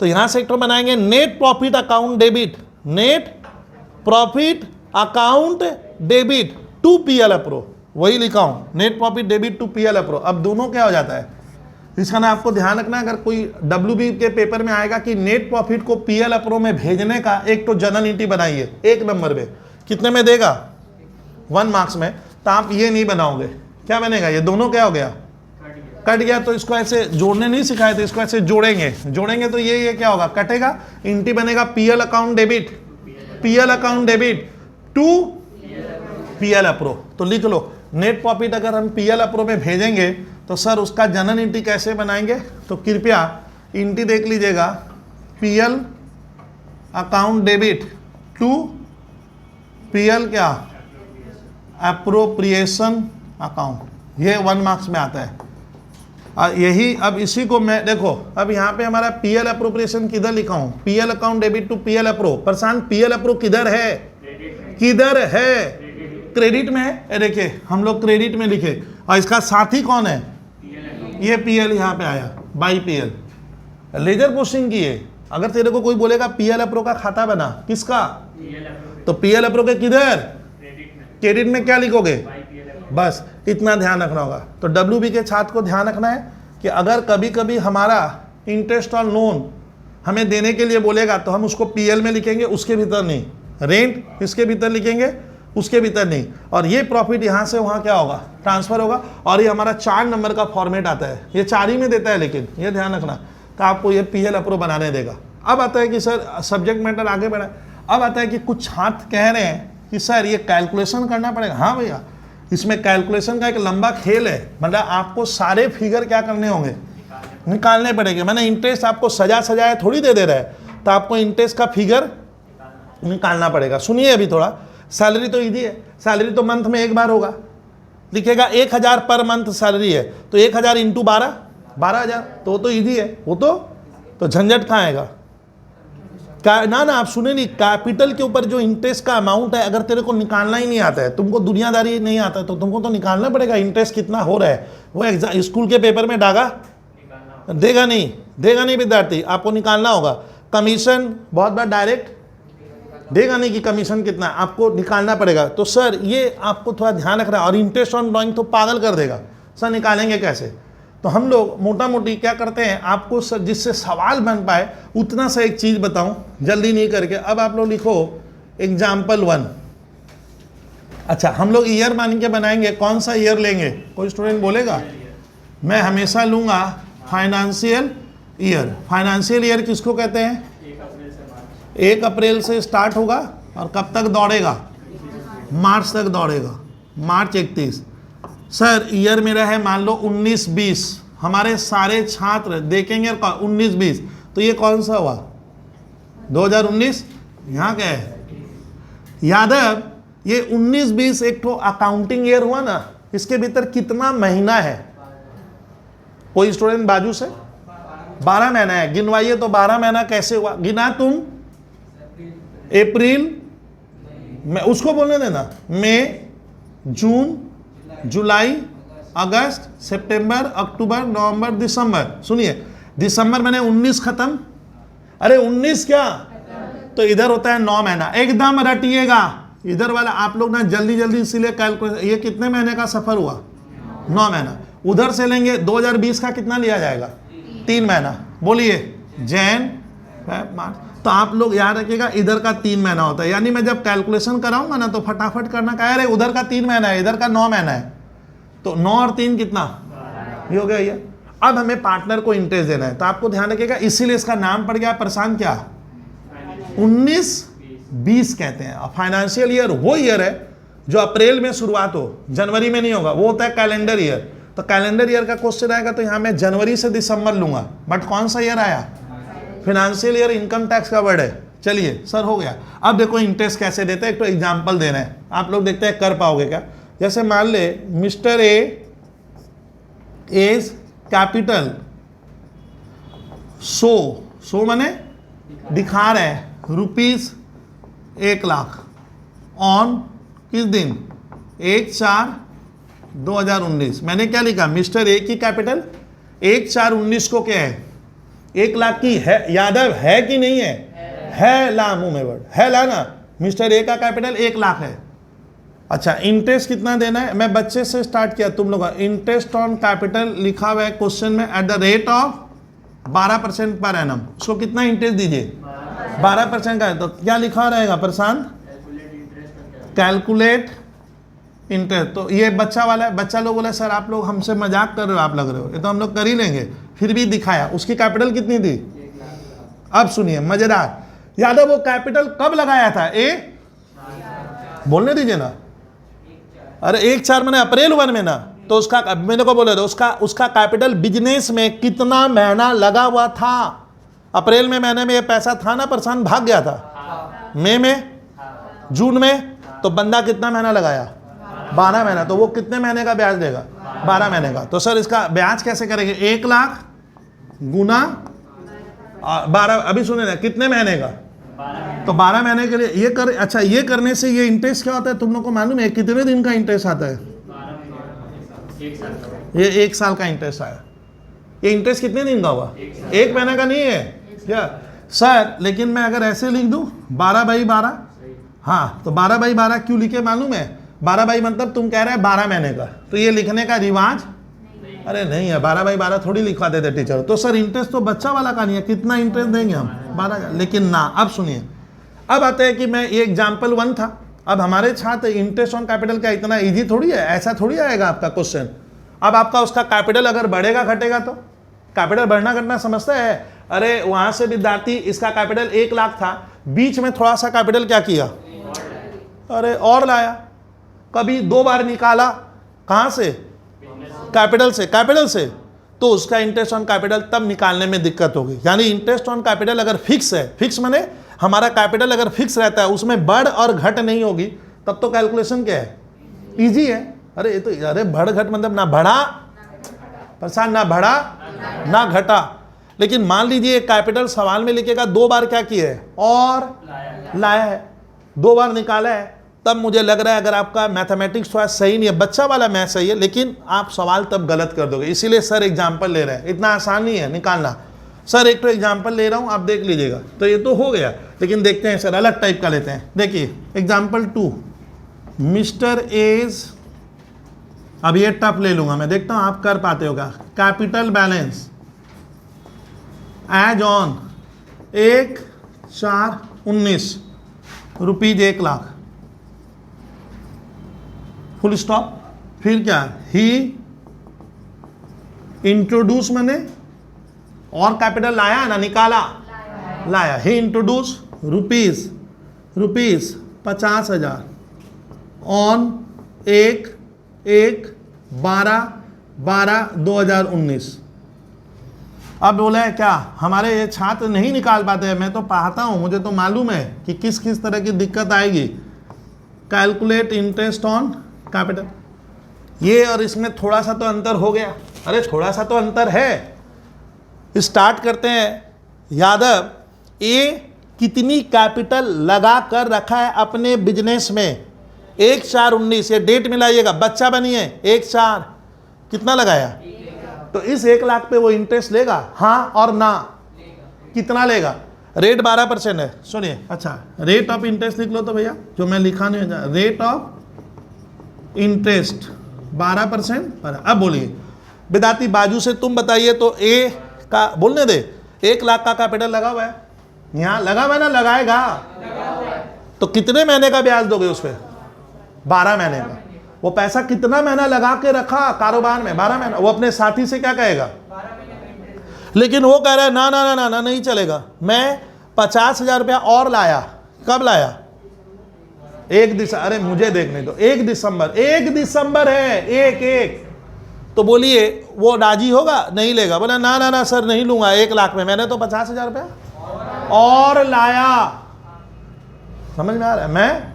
तो यहां से एक तो बनाएंगे net profit account debit, net profit account debit to PL approve, वही लिखा हूं, net profit debit to PL approve. अब दोनों क्या हो जाता है, इसका ना आपको ध्यान रखना, अगर कोई डब्ल्यूबी के पेपर में आएगा कि नेट प्रॉफिट को पीएल अप्रूव में भेजने का एक तो जर्नल एंट्री बनाइए, एक नंबर में कितने में देगा, 1 मार्क्स में, तो आप ये नहीं बनाओगे, क्या बनेगा, ये दोनों क्या हो गया, कट गया, तो इसको ऐसे जोड़ने नहीं सिखाए थे, इसको ऐसे जोड़ेंगे तो ये क्या होगा, कटेगा, एंट्री बनेगा PL account debit, PL account debit to PL approve. तो लिख लो, नेट प्रॉफिट अगर हम पीएल अप्रूव में भेजेंगे तो सर उसका जनरल एंट्री कैसे बनाएंगे, तो कृपया एंट्री देख लीजिएगा, PL account debit to PL क्या, अप्रोप्रिएशन अकाउंट, ये 1 मार्क्स में आता है। यही, अब इसी को मैं देखो, अब यहाँ पे हमारा पीएल अप्रोप्रिएशन किधर लिखा हूँ, PL account debit to PL approve, Prashant PL approve किधर है, किधर है, क्रेडिट में है, देखिए हम लोग क्रेडिट में लिखे, और इसका साथी कौन है, ये पीएल यहाँ पे आया, बाई पीएल, लेजर पोस्टिंग की है। अगर तेरे को कोई बोलेगा पीएल अप्रूव का खाता बना, किसका, तो पीएल अप्रूव के किधर, क्रेडिट में क्या लिखोगे, बस इतना ध्यान रखना होगा। तो डब्ल्यूबी के छात्र को ध्यान रखना है कि अगर कभी कभी हमारा इंटरेस्ट ऑन लोन हमें देने के लिए बोलेगा तो हम उसको पीएल में लिखेंगे, उसके भीतर नहीं, रेंट इसके भीतर लिखेंगे, उसके भीतर नहीं, और ये प्रॉफिट यहाँ से वहाँ क्या होगा, ट्रांसफर होगा, और ये हमारा 4 नंबर का फॉर्मेट आता है, ये 4 ही में देता है, लेकिन ये ध्यान रखना, तो आपको ये पीएल अप्रूव बनाने देगा। अब आता है कि सर सब्जेक्ट मैटर आगे बढ़ा, अब आता है कि कुछ छात्र कह रहे हैं कि सर ये कैलकुलेशन करना पड़ेगा। हाँ भैया, इसमें कैलकुलेशन का एक लंबा खेल है, मतलब आपको सारे फिगर क्या करने होंगे, निकालने पड़ेंगे। मैंने इंटरेस्ट आपको सजाए थोड़ी दे रहा है, तो आपको इंटरेस्ट का फिगर निकालना पड़ेगा। सुनिए अभी थोड़ा, सैलरी तो इजी है, सैलरी तो मंथ में एक बार होगा, लिखेगा 1000 पर मंथ सैलरी है, तो 1000 इंटू 12,000, तो वो तो इजी है, वो तो झंझट कहाँ आएगा, ना आप सुने नहीं, कैपिटल के ऊपर जो इंटरेस्ट का अमाउंट है, अगर तेरे को निकालना ही नहीं आता है, तुमको दुनियादारी नहीं आता है, तो तुमको तो निकालना पड़ेगा इंटरेस्ट कितना हो रहा है। वो एग्जाम स्कूल के पेपर में देगा नहीं विद्यार्थी, आपको निकालना होगा। कमीशन बहुत बार डायरेक्ट देगा नहीं कि कमीशन कितना, आपको निकालना पड़ेगा। तो सर ये आपको थोड़ा ध्यान रखना है, और इंटरेस्ट ऑन ड्राइंग तो पागल कर देगा, सर निकालेंगे कैसे, तो हम लोग मोटा मोटी क्या करते हैं, आपको सर जिससे सवाल बन पाए उतना सा एक चीज़ बताऊं, जल्दी नहीं करके। अब आप लोग लिखो एग्जाम्पल 1। अच्छा, हम लोग ईयर मान के बनाएंगे, कौन सा ईयर लेंगे, कोई स्टूडेंट बोलेगा, मैं हमेशा लूँगा फाइनेंशियल ईयर। फाइनेंशियल ईयर किसको कहते हैं, 1 अप्रैल से स्टार्ट होगा और कब तक दौड़ेगा, मार्च तक दौड़ेगा, मार्च 31। सर ईयर मेरा है मान लो 19-20, हमारे सारे छात्र देखेंगे 19-20, तो ये कौन सा हुआ, 2019, यहाँ क्या है यादव, ये 19-20 एक तो अकाउंटिंग ईयर हुआ ना, इसके भीतर कितना महीना है, कोई स्टूडेंट बाजू से, 12 महीना है, गिनवाइए तो 12 महीना कैसे हुआ, गिना तुम, अप्रैल, मैं उसको बोलने देना, मई, जून, जुलाई, अगस्त, सितंबर, अक्टूबर, नवंबर, दिसंबर। सुनिए, दिसंबर मैंने 19 खत्म, अरे 19 क्या, तो इधर होता है 9 महीना। एकदम रटिएगा, इधर वाला आप लोग ना जल्दी जल्दी इसीलिए कैलकुलेट, ये कितने महीने का सफर हुआ, 9 महीना। उधर से लेंगे 2020 का कितना लिया जाएगा, 3 महीना। बोलिए जैन मार्च, तो आप लोग याद रखिएगा इधर का 3 महीना होता है। यानी मैं जब कैलकुलेशन कराऊंगा ना तो फटाफट करना का, अरे उधर का 3 महीना है, इधर का 9 महीना है, तो 9 और 3 कितना, ये हो गया ये। अब हमें पार्टनर को इंटरेस्ट देना है, तो आपको ध्यान रखिएगा, इसीलिए इसका नाम पड़ गया प्रशांत क्या, 19-20 कहते हैं। फाइनेंशियल ईयर वो ईयर है जो अप्रैल में शुरुआत हो, जनवरी में नहीं होगा, वो होता है कैलेंडर ईयर। तो कैलेंडर ईयर का क्वेश्चन आएगा तो यहाँ मैं जनवरी से दिसंबर लूंगा, बट कौन सा ईयर आया, फाइनेंशियल ईयर, इनकम टैक्स का वर्ड है। चलिए सर हो गया। अब देखो इंटरेस्ट कैसे देते हैं, एक तो एग्जाम्पल दे रहे हैं, आप लोग देखते हैं कर पाओगे क्या। जैसे मान ले mister A is capital so माने दिखा रहे हैं ₹1,00,000 ऑन किस दिन, 1/4/2019। मैंने क्या लिखा, मिस्टर ए की कैपिटल 1/4/19 को क्या है, 1,00,000 की है, यादव है कि नहीं है ला, मुंह में वर्ड है ला ना। मिस्टर ए का कैपिटल 1,00,000 है। अच्छा इंटरेस्ट कितना देना है, मैं बच्चे से स्टार्ट किया, तुम लोग इंटरेस्ट ऑन कैपिटल लिखा हुआ है क्वेश्चन में at the rate of 12% per annum. उसको कितना इंटरेस्ट दीजिए, 12% का है, तो क्या लिखा रहेगा प्रशांत, कैलकुलेट इंटरेस्ट। तो ये बच्चा वाला है, बच्चा लोग बोले सर आप लोग हमसे मजाक कर रहे हो, आप लग रहे हो, ये तो हम लोग कर ही लेंगे, फिर भी दिखाया। उसकी कैपिटल कितनी थी, अब सुनिए मजेदार, यादव वो कैपिटल कब लगाया था, बोलने दीजिए ना, अरे 1/4 मैंने अप्रैल 1 में ना, तो उसका मैंने को बोले उसका कैपिटल बिजनेस में कितना महीना लगा हुआ था। अप्रैल में महीने में ये पैसा था ना, प्रशांत भाग गया था, मई में, जून में, तो बंदा कितना महीना लगाया, 12 महीना, तो वो कितने महीने का ब्याज देगा, 12 महीने का। तो सर इसका ब्याज कैसे करेंगे, 1,00,000 गुना 12, अभी सुने ना कितने महीने का, तो 12 महीने के लिए ये कर। अच्छा ये करने से ये इंटरेस्ट क्या होता है तुम लोग को मालूम है, कितने दिन का इंटरेस्ट आता है, ये 1 साल का इंटरेस्ट आया। ये इंटरेस्ट कितने दिन का हुआ, 1 महीने का नहीं है क्या सर, लेकिन मैं अगर ऐसे लिख दूं 12/12, हाँ तो 12/12 क्यों लिखे मालूम है, 12 मतलब तुम कह रहे हैं 12 महीने का, तो ये लिखने का रिवाज अरे नहीं है, 12/12 थोड़ी लिखवा देते टीचर। तो सर इंटरेस्ट तो बच्चा वाला का नहीं है, कितना इंटरेस्ट देंगे हम, 12 का, लेकिन ना। अब सुनिए, अब आता है कि मैं ये एग्जाम्पल 1 था, अब हमारे छात्र इंटरेस्ट ऑन कैपिटल का इतना इजी थोड़ी है, ऐसा थोड़ी आएगा आपका क्वेश्चन। अब आपका उसका कैपिटल अगर बढ़ेगा घटेगा, तो कैपिटल बढ़ना घटना समझता है, अरे वहां से विद्यार्थी इसका कैपिटल 1,00,000 था, बीच में थोड़ा सा कैपिटल क्या किया, अरे और लाया, कभी 2 बार निकाला, कहां से, कैपिटल से, तो उसका इंटरेस्ट ऑन कैपिटल तब निकालने में दिक्कत होगी। यानी इंटरेस्ट ऑन कैपिटल अगर फिक्स है, फिक्स माने हमारा कैपिटल अगर फिक्स रहता है, उसमें बढ़ और घट नहीं होगी, तब तो कैलकुलेशन क्या है, इजी है। अरे ये तो अरे बढ़ घट मतलब ना बढ़ा प्रशांत, ना बढ़ा ना घटा। लेकिन मान लीजिए कैपिटल सवाल में लिखेगा 2 बार क्या किया है, और लाया है, 2 बार निकाला है, तब मुझे लग रहा है अगर आपका मैथमेटिक्स थोड़ा सही नहीं है, बच्चा वाला मैथ सही है, लेकिन आप सवाल तब गलत कर दोगे। इसीलिए सर एग्जाम्पल ले रहे हैं, इतना आसान नहीं है निकालना। सर एक तो एग्जाम्पल ले रहा हूँ, आप देख लीजिएगा। तो ये तो हो गया, लेकिन देखते हैं सर अलग टाइप का लेते हैं। देखिए एग्जाम्पल 2, मिस्टर एज, अब ये टफ ले लूंगा मैं, देखता हूँ आप कर पाते होगा। Capital balance as on 1/4/19 ₹1,00,000, full stop. फिर क्या, ही इंट्रोड्यूस मैंने और कैपिटल लाया ना, निकाला, लाया, ही इंट्रोड्यूस रुपीज 50,000 ऑन 1/1/12/2019। अब बोला है क्या, हमारे ये छात्र नहीं निकाल पाते हैं, मैं तो पढ़ाता हूं, मुझे तो मालूम है कि किस किस तरह की दिक्कत आएगी। कैलकुलेट इंटरेस्ट ऑन कैपिटल, ये और इसमें थोड़ा सा तो अंतर हो गया, अरे थोड़ा सा तो अंतर है। स्टार्ट करते हैं। यादव ए कितनी कैपिटल लगा कर रखा है अपने बिजनेस में, 1/4/19, ये डेट मिलाइएगा, बच्चा बनिए, 1/4 कितना लगाया, तो इस 1,00,000 पे वो इंटरेस्ट लेगा, हाँ और ना, कितना लेगा, रेट 12% है। सुनिए, अच्छा रेट ऑफ इंटरेस्ट लिख लो तो भैया, जो मैं लिखा नहीं है, रेट ऑफ इंटरेस्ट 12%। अब बोलिए विदाती बाजू से तुम बताइए तो ए का बोलने दे, 1 लाख का कैपिटल लगा हुआ है, यहाँ लगा हुआ है ना, लगाएगा तो कितने महीने का ब्याज दोगे उस पर? 12 महीने का। वो पैसा कितना महीना लगा के रखा कारोबार में? 12 महीना। वो अपने साथी से क्या कहेगा? लेकिन वो कह रहा है ना ना ना ना ना नहीं चलेगा, मैं 50,000 रुपया और लाया। कब लाया? 1 दिसंबर। अरे मुझे देखने दो, 1 दिसंबर, 1 दिसंबर है, एक तो बोलिए वो राजी होगा? नहीं लेगा। बोला ना ना ना सर नहीं लूंगा 1 लाख में, मैंने तो 50,000 रुपया और लाया। समझ में आ रहा है? मैं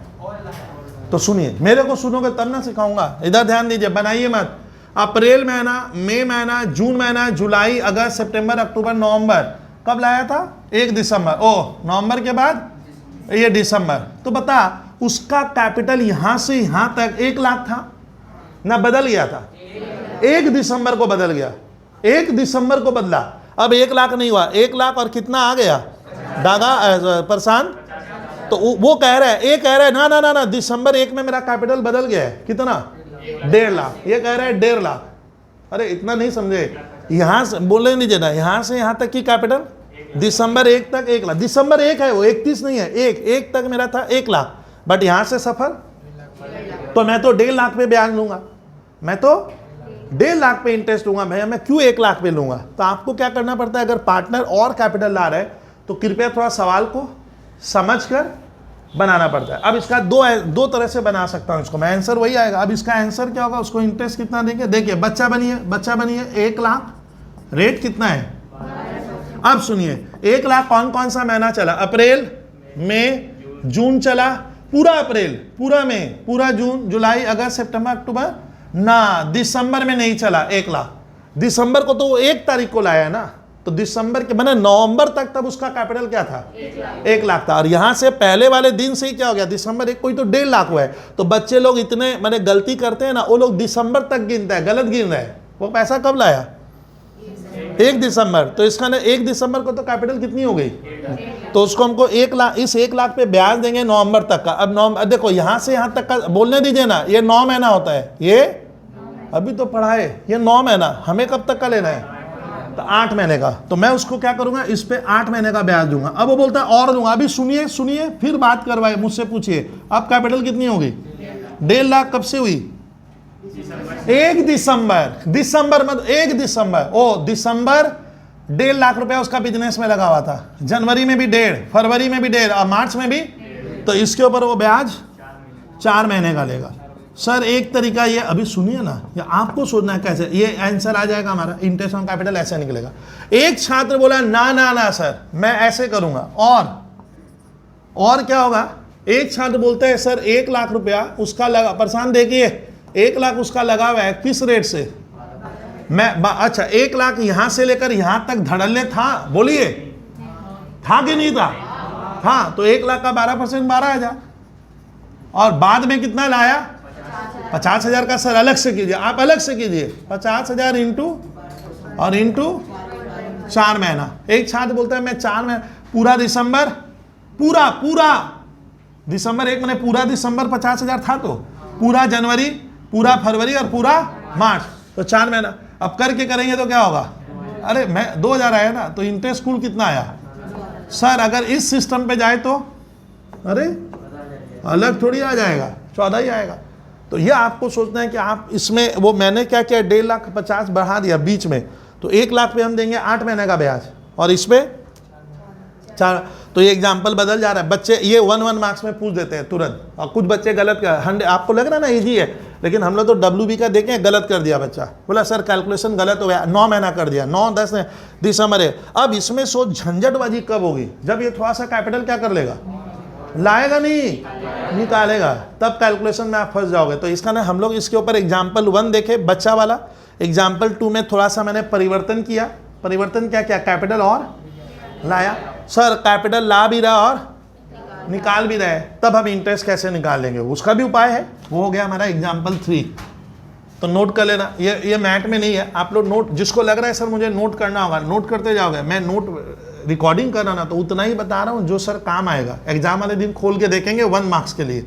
तो सुनिए, मेरे को सुनोगे तब ना सिखाऊंगा। इधर ध्यान दीजिए, बनाइए मत। अप्रैल महीना, मई महीना, जून महीना, जुलाई, अगस्त, सितंबर, अक्टूबर, नवंबर, कब लाया था? 1 दिसंबर। ओ नवंबर के बाद ये दिसंबर। तो बता उसका कैपिटल यहां से यहां तक 1 लाख था ना, बदल गया था? 1 दिसंबर को बदल गया, 1 दिसंबर को बदला। अब 1 लाख नहीं हुआ, 1 लाख और कितना आ गया? डागा प्रशांत। तो वो कह रहा है, ये कह रहा है ना ना ना ना दिसंबर 1 में मेरा कैपिटल बदल गया है। कितना? 1.5 लाख। ये कह रहा है 1.5 लाख। अरे इतना नहीं समझे, यहां से बोले नहीं देना, यहां से यहां तक की कैपिटल दिसंबर 1 तक 1 लाख। दिसंबर 1 है वो, 31 नहीं है, 1 तक मेरा था 1 लाख, बट यहां से सफर, तो मैं तो 1.5 लाख पे ब्याज लूंगा, मैं तो 1.5 लाख पे इंटरेस्ट लूंगा। भैया मैं क्यों 1 लाख पे लूंगा? तो आपको क्या करना पड़ता है, अगर पार्टनर और कैपिटल ला रहा है तो कृपया थोड़ा सवाल को समझकर बनाना पड़ता है। अब इसका दो तरह से बना सकता हूं इसको मैं, आंसर वही आएगा। अब इसका आंसर क्या होगा, उसको इंटरेस्ट कितना देंगे? देखिए बच्चा बनिए 1 लाख, रेट कितना है? अब सुनिए 1 लाख कौन कौन सा महीना चला? अप्रैल, मई, जून चला, पूरा अप्रैल, पूरा मई, पूरा जून, जुलाई, अगस्त, सितंबर, अक्टूबर ना, दिसंबर में नहीं चला 1 लाख। दिसंबर को तो वो 1 तारीख को लाया ना, तो दिसंबर के मैंने नवंबर तक तब उसका कैपिटल क्या था? 1 लाख था। और यहां से पहले वाले दिन से ही क्या हो गया? दिसंबर 1 कोई तो 1.5 लाख हुआ है। तो बच्चे लोग इतने मैंने गलती करते हैं ना, वो लोग दिसंबर तक गिनता है, गलत गिन रहे हैं। वो पैसा कब लाया? 1 दिसंबर। तो इसका 1 दिसंबर को तो कैपिटल कितनी हो गई? तो उसको हमको 1 लाख, इस 1 लाख पे ब्याज देंगे नवंबर तक का। अब नवंबर देखो यहां से यहां तक का बोलने दीजिए ना, ये 9 महीना होता है, ये अभी तो पढ़ा है, ये 9 महीना, हमें कब तक का लेना है? तो 8 महीने का। तो मैं उसको क्या करूंगा, इस पे 8 महीने का ब्याज दूंगा। अब वो बोलता है और दूंगा। अभी सुनिए फिर बात करवाए, मुझसे पूछिए अब कैपिटल कितनी होगी? 1.5 लाख कब से हुई? 1 दिसंबर मतलब 1 दिसंबर। ओ दिसंबर 1.5 लाख रुपया उसका बिजनेस में लगा हुआ था, जनवरी में भी 1.5, फरवरी में भी 1.5 और मार्च में भी। तो इसके ऊपर वो ब्याज 4 महीने का लेगा। सर एक तरीका ये, अभी सुनिए ना, या आपको सोचना है कैसे, ये आंसर आ जाएगा हमारा इंटरेस्ट ऑन कैपिटल ऐसे निकलेगा। एक छात्र बोला ना ना ना सर मैं ऐसे करूंगा, और क्या होगा? एक छात्र बोलता है सर 1 लाख रुपया उसका लगा, परेशान देखिए 1 लाख उसका लगा हुआ है, किस रेट से? मैं अच्छा 1 लाख यहां से लेकर यहां तक धड़ल्ले था, बोलिए था कि नहीं था? हाँ, तो 1 लाख का 12% 12,000, और बाद में कितना लाया? 50,000 का। सर अलग से कीजिए, आप अलग से कीजिए, 50,000 इंटू 4 महीना। एक छात्र बोलता है मैं 4 महीना, पूरा दिसंबर, पूरा दिसंबर 1 महीने, पूरा दिसंबर 50,000 था, तो पूरा जनवरी, पूरा फरवरी और पूरा मार्च, तो 4 महीना। अब करके करेंगे तो क्या होगा? अरे मैं 2,000 आया ना, तो इंटरेस्ट कुल कितना आया? सर अगर इस सिस्टम पे जाए तो अरे अलग थोड़ी आ जाएगा, 14 ही आएगा। तो यह आपको सोचना है कि आप इसमें, वो मैंने क्या किया 1.5 लाख 50 बढ़ा दिया बीच में, तो 1 लाख पे हम देंगे 8 महीने का ब्याज, और इस पे 4। तो ये एग्जाम्पल बदल जा रहा है। बच्चे ये 1 मार्क्स में पूछ देते हैं तुरंत, और कुछ बच्चे गलत कर 100, आपको लग रहा है ना इजी है, लेकिन हम लोग तो WB का देखें गलत कर दिया बच्चा, बोला सर कैलकुलेशन गलत हो गया, 9 महीना कर दिया, 9 10 दिसंबर है। अब इसमें सोच झंझटबाजी कब होगी? जब ये थोड़ा सा कैपिटल क्या कर लेगा, लाएगा नहीं, निकालेगा, तब कैलकुलेशन में आप फंस जाओगे। तो इसका ना हम लोग इसके ऊपर एग्जाम्पल 1 देखे बच्चा वाला, एग्जाम्पल 2 में थोड़ा सा मैंने परिवर्तन किया। परिवर्तन क्या क्या? कैपिटल और लाया। सर कैपिटल ला भी रहा और निकाल भी रहा है, तब हम इंटरेस्ट कैसे निकाल लेंगे, उसका भी उपाय है। वो हो गया हमारा एग्जाम्पल 3। तो नोट कर लेना, ये मैथ में नहीं है, आप लोग नोट, जिसको लग रहा है सर मुझे नोट करना होगा, नोट करते जाओगे। मैं नोट रिकॉर्डिंग कर रहा ना तो उतना ही बता रहा हूँ जो सर काम आएगा। एग्जाम वाले दिन खोल के देखेंगे 1 मार्क्स के लिए।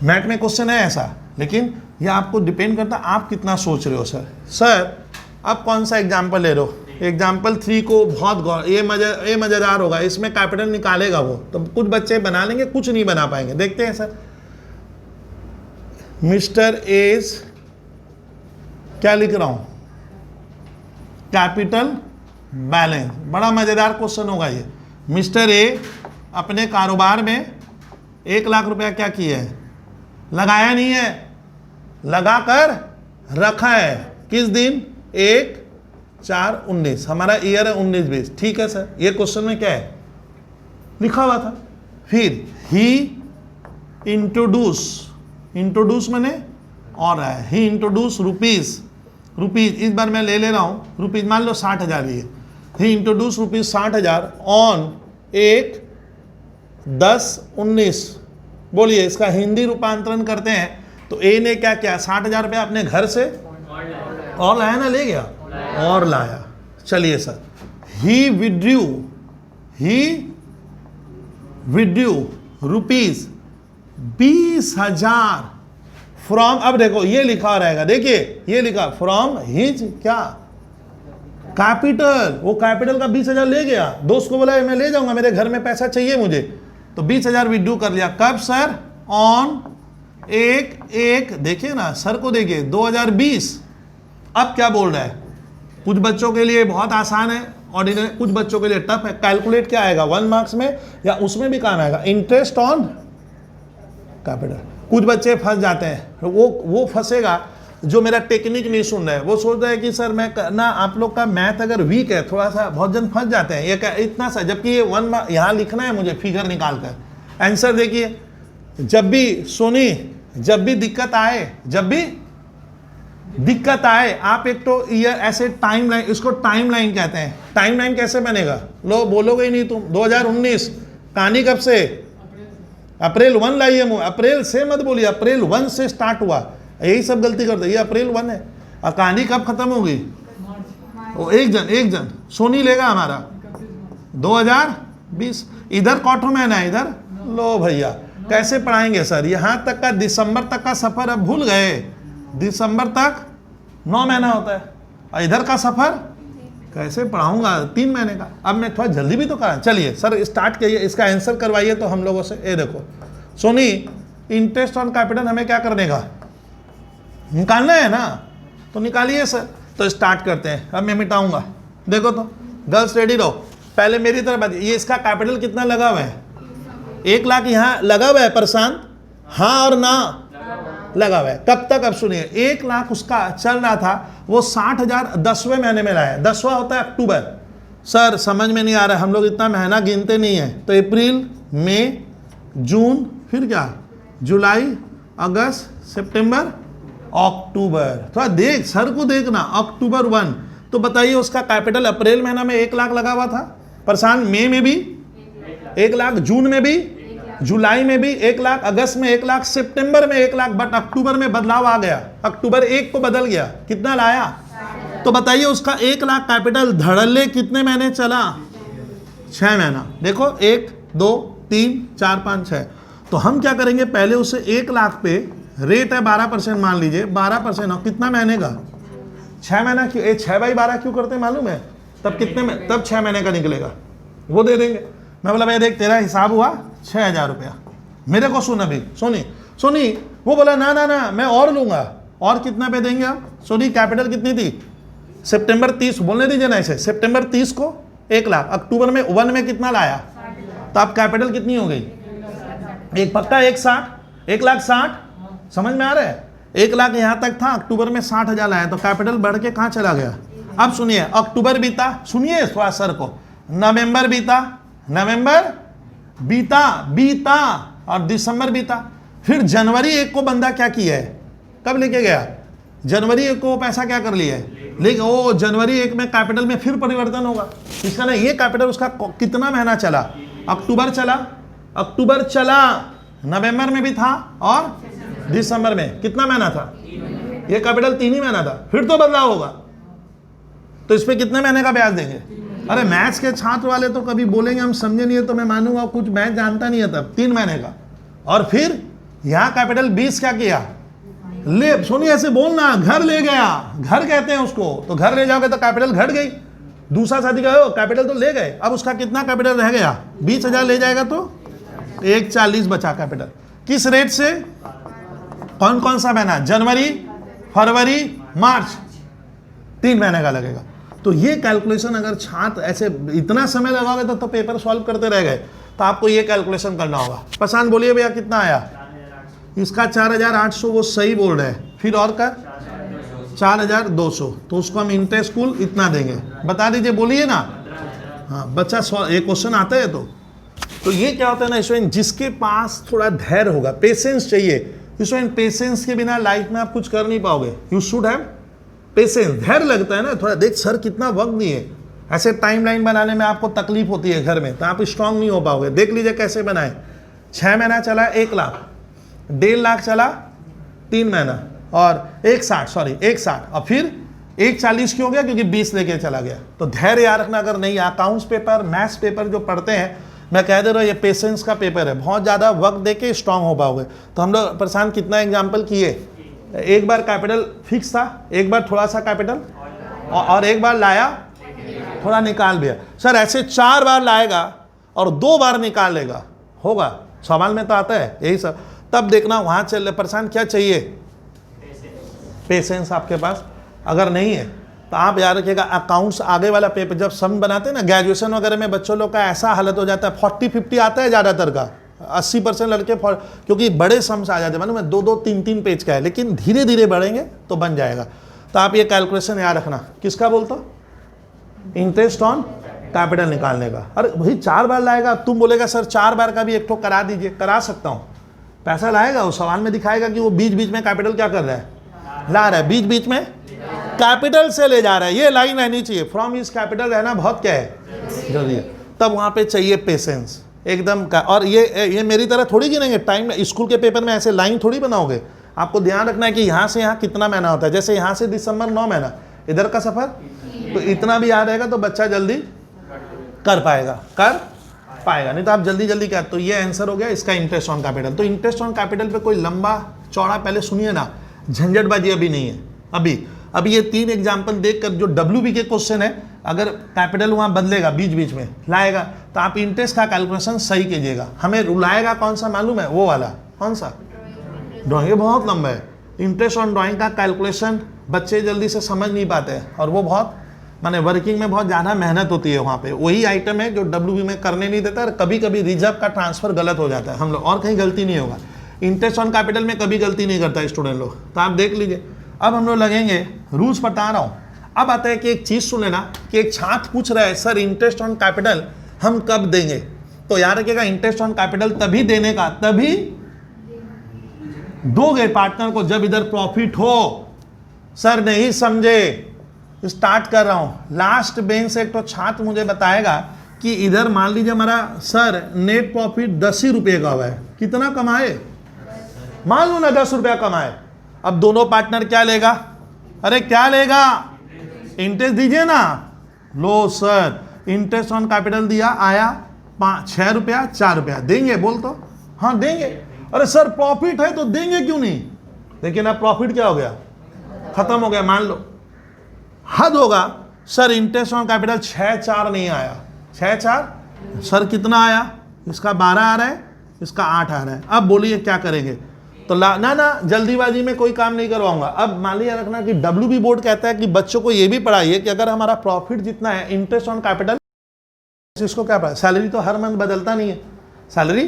मैथ में क्वेश्चन है ऐसा, लेकिन यह आपको डिपेंड करता है आप कितना सोच रहे हो। सर अब कौन सा एग्जाम्पल ले रहे हो? एग्जाम्पल 3 को बहुत गौर, ये मज़ेदार होगा, इसमें कैपिटल निकालेगा वो, तो कुछ बच्चे बना लेंगे, कुछ नहीं बना पाएंगे। देखते हैं सर। मिस्टर एज, क्या लिख रहा हूं? Capital balance. बड़ा मज़ेदार क्वेश्चन होगा ये। मिस्टर ए अपने कारोबार में 1 लाख रुपया क्या किया है? लगाया नहीं है, लगा कर रखा है। किस दिन? 1/4/19, हमारा ईयर है 19-20। ठीक है सर, ये क्वेश्चन में क्या है लिखा हुआ था। फिर ही इंट्रोड्यूस मैंने और है, ही इंट्रोड्यूस रुपीज, इस बार मैं ले रहा हूं रुपीज, मान लो 60,000 लिए। ही इंट्रोड्यूस रुपीज 60,000 ऑन 1/10/19। बोलिए इसका हिंदी रूपांतरण करते हैं तो ए ने क्या किया? 60,000 रुपया अपने घर से और लाया ना, ले गया और लाया। चलिए sir, he withdrew rupees 20,000 from, अब देखो ये लिखा रहेगा, देखिए ये लिखा फ्रॉम हिज क्या कैपिटल। वो कैपिटल का 20,000 ले गया, दोस्त को बोला मैं ले जाऊंगा, मेरे घर में पैसा चाहिए मुझे, तो 20,000 विड्रू कर लिया। कब सर? ऑन 1/1, देखिए ना सर को देखिए 2020। अब क्या बोल रहा है? कुछ बच्चों के लिए बहुत आसान है ऑर्डिनरी, कुछ बच्चों के लिए टफ है। कैलकुलेट क्या आएगा 1 मार्क्स में, या उसमें भी काम आएगा इंटरेस्ट ऑन कैपिटल। कुछ बच्चे फंस जाते हैं, वो फंसेगा जो मेरा टेक्निक नहीं सुन रहा है, वो सोच रहा है कि सर मैं ना, आप लोग का मैथ अगर वीक है थोड़ा सा, बहुत जन फंस जाते हैं। ये क्या इतना सा, जबकि ये 1 मार्क यहाँ लिखना है मुझे फिगर निकाल कर। आंसर देखिए, जब भी दिक्कत आए आप एक तो ईयर ऐसे टाइम लाइन, इसको टाइम लाइन कहते हैं। टाइम लाइन कैसे बनेगा? लो बोलोगे ही नहीं तुम। 2019 कहानी कब से? अप्रैल 1 लाइए मुँह, अप्रैल से मत बोलिए, अप्रैल 1 से स्टार्ट हुआ, यही सब गलती करते। ये अप्रैल 1 है और कहानी कब खत्म होगी? वो एक जन सोनी लेगा हमारा 2020। इधर क्वार्टर महीना है, इधर लो भैया कैसे पढ़ाएंगे सर? यहाँ तक का दिसंबर तक का सफर अब भूल गए। दिसंबर तक 9 महीना होता है और इधर का सफर कैसे पढ़ाऊंगा 3 महीने का। अब मैं थोड़ा जल्दी भी तो करा। चलिए सर स्टार्ट करिए, इसका आंसर करवाइए तो हम लोगों से। ये देखो सोनी, इंटरेस्ट ऑन कैपिटल हमें क्या करने का? निकालना है ना, तो निकालिए सर। तो स्टार्ट करते हैं। अब मैं मिटाऊंगा, देखो तो गर्ल्स रेडी रहो। पहले मेरी तरफ बात, ये इसका कैपिटल कितना लगा हुआ है? 1 लाख यहाँ लगा हुआ है प्रशांत, हाँ और ना लगा हुआ है। कब तक? अब सुनिए, 1 लाख उसका चल रहा था, वो 60,000 10वें महीने में लाया। 10वां होता है अक्टूबर। सर समझ में नहीं आ रहा है, हम लोग इतना महीना गिनते नहीं है। तो अप्रैल, मई, जून, फिर क्या? जुलाई, अगस्त, सितंबर, अक्टूबर। थोड़ा देख, सर को देखना। अक्टूबर 1, तो बताइए उसका कैपिटल अप्रैल महीना में 1 लाख लगा हुआ था। प्रशांत मई में भी 1 लाख, जून में भी, जुलाई में भी 1 लाख, अगस्त में 1 लाख, सितंबर में 1 लाख, बट अक्टूबर में बदलाव आ गया। अक्टूबर 1 को बदल गया। कितना लाया? तो बताइए उसका 1 लाख कैपिटल धड़ल्ले कितने महीने चला? 6 महीना। देखो 1, 2, 3, 4, 5, 6। तो हम क्या करेंगे, पहले उसे 1 लाख पे रेट है 12% मान लीजिए, 12% और कितना महीने का? 6 महीना। क्यों 6/12 क्यों करते हैं मालूम है? तब कितने में, तब 6 महीने का निकलेगा, वो दे देंगे। मैं बोला भाई देख तेरा हिसाब हुआ 6,000 रुपया, मेरे को सुन अभी सोनी। वो बोला ना मैं और लूंगा। और कितना पे देंगे आप? सोनी कैपिटल कितनी थी? सितंबर 30, बोलने दीजिए ना ऐसे। सितंबर 30 को 1 लाख, अक्टूबर में 1 में कितना लाया? तो अब कैपिटल कितनी हो गई? एक पक्का 1 लाख 60। समझ में आ रहा है? 1 लाख यहाँ तक था, अक्टूबर में 60,000 आया, तो कैपिटल बढ़ के कहाँ चला गया? अब सुनिए, अक्टूबर बीता, सुनिए थोड़ा सर को, नवंबर बीता और दिसंबर बीता। फिर जनवरी 1 को बंदा क्या किया है? कब लेके गया? जनवरी 1 को पैसा क्या कर लिया है? लेकिन वो जनवरी 1 में कैपिटल में फिर परिवर्तन होगा। इसका ना ये कैपिटल उसका कितना महीना चला? अक्टूबर चला, नवंबर में भी था और दिसंबर में कितना महीना था? ये कैपिटल 3 ही महीना था। फिर तो बदलाव होगा, तो इस पे कितने महीने का ब्याज देंगे? अरे मैथ्स के छात्र वाले तो कभी बोलेंगे हम समझे नहीं है, तो मैं मानूंगा कुछ मैथ जानता नहीं है तब 3 महीने का। और फिर यहाँ कैपिटल 20 क्या किया, ले सुनिए ऐसे बोलना, घर ले गया, घर कहते हैं उसको, तो घर ले जाओगे तो कैपिटल घट गई। दूसरा साथी का कैपिटल तो ले गए, अब उसका कितना कैपिटल रह गया, 20,000 ले जाएगा तो 140 बचा कैपिटल। किस रेट से, कौन कौन सा महीना, जनवरी, फरवरी, मार्च, 3 महीने का लगेगा। तो ये कैलकुलेशन अगर छात्र ऐसे इतना समय लगाओगे तो पेपर सॉल्व करते रह गए, तो आपको ये कैलकुलेशन करना होगा। पसंद बोलिए भैया कितना आया, इसका 4,800 वो सही बोल रहे हैं, फिर और का 4,200, तो उसको हम इंटर स्कूल इतना देंगे, बता दीजिए, बोलिए ना। हाँ बच्चा एक क्वेश्चन आता है तो ये क्या होता है ना स्टूडेंट, जिसके पास थोड़ा धैर्य होगा, पेशेंस चाहिए स्टूडेंट, पेशेंस के बिना लाइफ में आप कुछ कर नहीं पाओगे। यू शुड हैव पेशेंस, धैर्य लगता है ना थोड़ा, देख सर कितना वक्त दिए, ऐसे टाइमलाइन बनाने में आपको तकलीफ होती है घर में, तो आप स्ट्रांग नहीं हो पाओगे। देख लीजिए कैसे बनाए, 6 महीना चला 1 लाख, 1.5 लाख चला 3 महीना, और 160 और फिर 140 क्यों हो गया, क्योंकि 20 लेके चला गया। तो धैर्य याद रखना, अगर नहीं अकाउंट्स पेपर, मैथ्स पेपर जो पढ़ते हैं, मैं कह दे रहा हूँ ये पेशेंस का पेपर है, बहुत ज़्यादा वक्त दे के स्ट्रांग हो पाओगे। तो हम लोग प्रशांत कितना एग्जाम्पल किए, एक बार कैपिटल फिक्स था, एक बार थोड़ा सा कैपिटल, और एक बार लाया थोड़ा निकाल दिया। सर ऐसे 4 बार लाएगा और 2 बार निकाल लेगा, होगा, सवाल में तो आता है यही सब। तब देखना वहाँ चल, प्रशांत क्या चाहिए, पेशेंस आपके पास अगर नहीं है तो आप याद रखिएगा। अकाउंट्स आगे वाला पेपर जब सम बनाते हैं ना, ग्रेजुएशन वगैरह में बच्चों लोग का ऐसा हालत हो जाता है, 40-50 आता है ज़्यादातर का, 80% लड़के, क्योंकि बड़े सम्स आ जाते हैं, मालूम है 2-2, 3-3 पेज का है, लेकिन धीरे धीरे बढ़ेंगे तो बन जाएगा। तो आप ये कैलकुलेशन याद रखना, किसका बोलता, इंटरेस्ट ऑन कैपिटल निकालने का। अरे भाई 4 बार लाएगा, तुम बोलेगा सर 4 बार का भी एक ठो करा दीजिए, करा सकता हूँ, पैसा लाएगा, उस सवाल में दिखाएगा कि वो बीच बीच में कैपिटल क्या कर रहा है, ला रहा है, बीच बीच में कैपिटल से ले जा रहा है। ये लाइन रहनी चाहिए, फ्रॉम इज कैपिटल रहना बहुत क्या है जरूरी है। तब वहाँ पे चाहिए पेशेंस एकदम का। और ये मेरी तरह थोड़ी गिनेंगे टाइम, स्कूल के पेपर में ऐसे लाइन थोड़ी बनाओगे। आपको ध्यान रखना है कि यहाँ से यहाँ कितना महीना होता है, जैसे यहाँ से दिसंबर 9 महीना, इधर का सफर, तो इतना भी याद रहेगा तो बच्चा जल्दी कर पाएगा, नहीं तो आप जल्दी जल्दी क्या। तो ये आंसर हो गया इसका, इंटरेस्ट ऑन कैपिटल। तो इंटरेस्ट ऑन कैपिटल पे कोई लंबा चौड़ा पहले सुनिए ना, झंझटबाजी अभी नहीं है। अभी ये 3 एग्जाम्पल देखकर जो WB के क्वेश्चन है, अगर कैपिटल वहाँ बदलेगा बीच बीच में लाएगा, तो आप इंटरेस्ट का कैलकुलेशन सही कीजिएगा। हमें रुलाएगा कौन सा मालूम है, वो वाला कौन सा, ड्राइंग बहुत लंबा है। इंटरेस्ट ऑन ड्राइंग का कैलकुलेशन बच्चे जल्दी से समझ नहीं पाते हैं, और वो बहुत माने वर्किंग में बहुत ज़्यादा मेहनत होती है वहाँ पे। वही आइटम है जो WB में करने नहीं देता, और कभी कभी रिजर्व का ट्रांसफर गलत हो जाता है हम लोग, और कहीं गलती नहीं होगा। इंटरेस्ट ऑन कैपिटल में कभी गलती नहीं करता स्टूडेंट लोग, तो आप देख लीजिए। अब हम लोग लगेंगे, रूल्स बता रहा हूँ। अब आता है कि एक चीज़ सुन लेना कि एक छात्र पूछ रहा है सर इंटरेस्ट ऑन कैपिटल हम कब देंगे, तो याद रखिएगा इंटरेस्ट ऑन कैपिटल तभी देने का, तभी दोगे पार्टनर को जब इधर प्रॉफिट हो। सर नहीं समझे, स्टार्ट कर रहा हूं। लास्ट बेंच से एक तो छात्र मुझे बताएगा कि इधर मान लीजिए हमारा सर नेट प्रॉफिट 10 ही रुपये का हुआ है, कितना कमाए, मान लो ना 10 रुपया कमाए। अब दोनों पार्टनर क्या लेगा, अरे क्या लेगा, इंटरेस्ट दीजिए ना। लो सर इंटरेस्ट ऑन कैपिटल दिया, आया 6 रुपया 4 रुपया, देंगे बोल तो, हाँ देंगे। अरे सर प्रॉफिट है तो देंगे क्यों नहीं, लेकिन अब प्रॉफिट क्या हो गया, खत्म हो गया। मान लो हद होगा, सर इंटरेस्ट ऑन कैपिटल 6-4 नहीं आया, 6-4 सर कितना आया, इसका 12 आ रहा है, इसका 8 आ रहा है। अब बोलिए क्या करेंगे, तो ना जल्दीबाजी में कोई काम नहीं करवाऊंगा। अब मान लिया रखना कि WB बोर्ड कहता है कि बच्चों को ये भी पढ़ाइए कि अगर हमारा प्रॉफिट जितना है इंटरेस्ट ऑन कैपिटल, इसको क्या पढ़ा, सैलरी तो हर मंथ बदलता नहीं है, सैलरी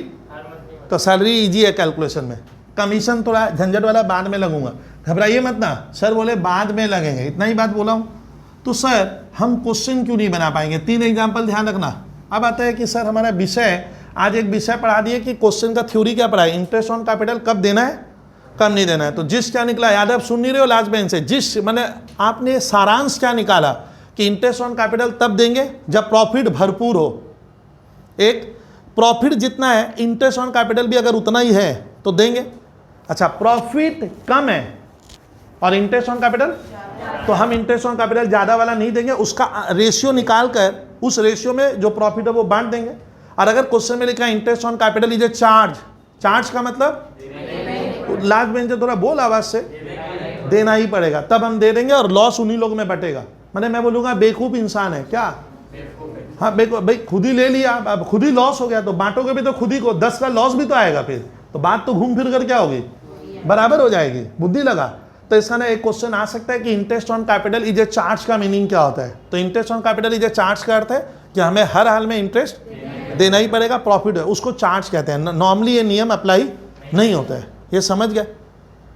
तो सैलरी इजी है कैलकुलेशन में, कमीशन थोड़ा झंझट वाला बाद में लगूंगा, घबराइए मत ना। सर बोले बाद में लगेंगे, इतना ही बात बोला हूँ। तो सर हम क्वेश्चन क्यों नहीं बना पाएंगे, 3 एग्जाम्पल ध्यान रखना। अब आता है कि सर हमारा विषय, आज एक विषय पढ़ा दिए कि क्वेश्चन का थ्योरी क्या पढ़ा है, इंटरेस्ट ऑन कैपिटल कब देना है कब नहीं देना है। तो जिस क्या निकला, याद आप सुन नहीं रहे हो लास्ट बेंच से, जिस मैंने आपने सारांश क्या निकाला कि इंटरेस्ट ऑन कैपिटल तब देंगे जब प्रॉफिट भरपूर हो। एक प्रॉफिट जितना है इंटरेस्ट ऑन कैपिटल भी अगर उतना ही है तो देंगे। अच्छा प्रॉफिट कम है और इंटरेस्ट ऑन कैपिटल, तो हम इंटरेस्ट ऑन कैपिटल ज़्यादा वाला नहीं देंगे, उसका रेशियो निकाल कर उस रेशियो में जो प्रॉफिट है वो बांट देंगे। और अगर क्वेश्चन में लिखा है interest on capital is a charge, charge का मतलब लास्ट बेंच थोड़ा बोल आवाज से, देना ही पड़ेगा, तब हम दे देंगे और लॉस उन्हीं लोग में बटेगा। मैंने मैं बोलूंगा बेवकूफ इंसान है क्या, हाँ बेवकूफ भाई, खुद ही ले लिया, अब खुद ही लॉस हो गया तो बांटोगे भी तो खुद ही को, 10 का लॉस भी तो आएगा, फिर तो बात तो घूम फिर कर क्या होगी, बराबर हो जाएगी। बुद्धि लगा। तो इसका ना एक क्वेश्चन आ सकता है कि interest on capital is a charge का मीनिंग क्या होता है। तो interest on capital is a charge का अर्थ है कि हमें हर हाल में इंटरेस्ट देना ही पड़ेगा, प्रॉफिट है उसको चार्ज कहते हैं। नॉर्मली ये नियम अप्लाई नहीं होता है, ये समझ गए।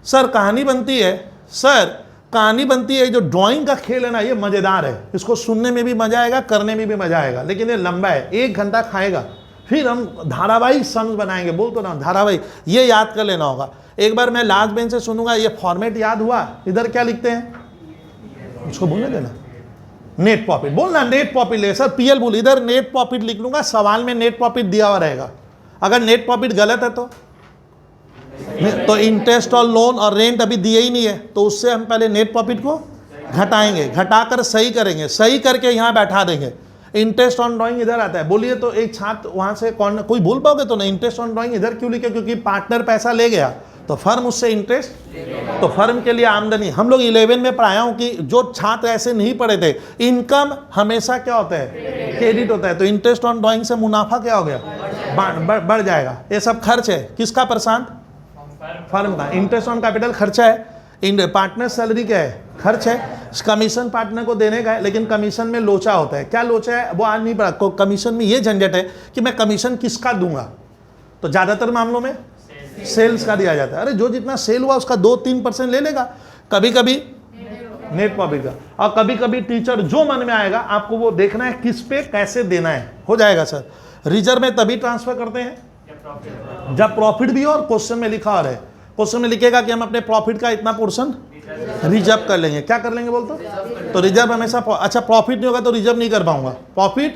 सर कहानी बनती है, सर कहानी बनती है, जो ड्राइंग का खेल है ना ये मजेदार है, इसको सुनने में भी मजा आएगा, करने में भी मजा आएगा, लेकिन ये लंबा है, 1 घंटा खाएगा। फिर हम धारावाहिक सम्स बनाएंगे, बोल तो ना धारावाहिक, ये याद कर लेना होगा। एक बार मैं लास्ट बेंच से सुनूंगा, ये फॉर्मेट याद हुआ, इधर क्या लिखते हैं उसको बोलने देना, नेट प्रॉफिट बोलना, नेट प्रॉफिट ले सर, पीएल बोल, इधर नेट प्रॉफिट लिख लूंगा, सवाल में नेट प्रॉफिट दिया हुआ रहेगा। अगर नेट प्रॉफिट गलत है तो इंटरेस्ट और लोन और रेंट अभी दिए ही नहीं है, तो उससे हम पहले नेट प्रॉफिट को घटाएंगे, घटाकर सही करेंगे, सही करके यहाँ बैठा देंगे। इंटरेस्ट ऑन ड्राइंग इधर आता है, बोलिए तो एक छात्र वहाँ से कौन, कोई बोल पाओगे तो नहीं, इंटरेस्ट ऑन ड्राइंग इधर क्यों लिखे, क्योंकि पार्टनर पैसा ले गया तो फर्म उससे इंटरेस्ट, तो फर्म के लिए आमदनी। हम लोग 11 में पढ़ाया हूँ कि जो छात्र ऐसे नहीं पढ़े थे, इनकम हमेशा क्या होता है, क्रेडिट होता है, तो इंटरेस्ट ऑन ड्राइंग से मुनाफा क्या हो गया, बढ़ जाएगा। ये सब खर्च है किसका, प्रशांत, फर्म का। इंटरेस्ट ऑन कैपिटल खर्चा है, पार्टनर सैलरी क्या है, खर्च है, कमीशन पार्टनर को देने का है, लेकिन कमीशन में लोचा होता है। क्या लोचा है वो आज नहीं पड़ा, कमीशन में ये झंझट है कि मैं कमीशन किसका दूंगा, तो ज्यादातर मामलों में सेल्स का दिया जाता है। अरे जो जितना सेल हुआ उसका 2-3% ले लेगा, कभी कभी नेट प्रॉफिट का, और कभी कभी टीचर जो मन में आएगा आपको वो देखना है किस पे कैसे देना है, हो जाएगा। सर रिजर्व में तभी ट्रांसफर करते हैं जब प्रॉफिट भी हो और क्वेश्चन में लिखा और है, क्वेश्चन में लिखेगा कि हम अपने प्रॉफिट का इतना पोर्शन रिजर्व कर लेंगे, क्या कर लेंगे बोलते, तो रिजर्व हमेशा, अच्छा प्रॉफिट नहीं होगा तो रिजर्व नहीं कर पाऊंगा, प्रॉफिट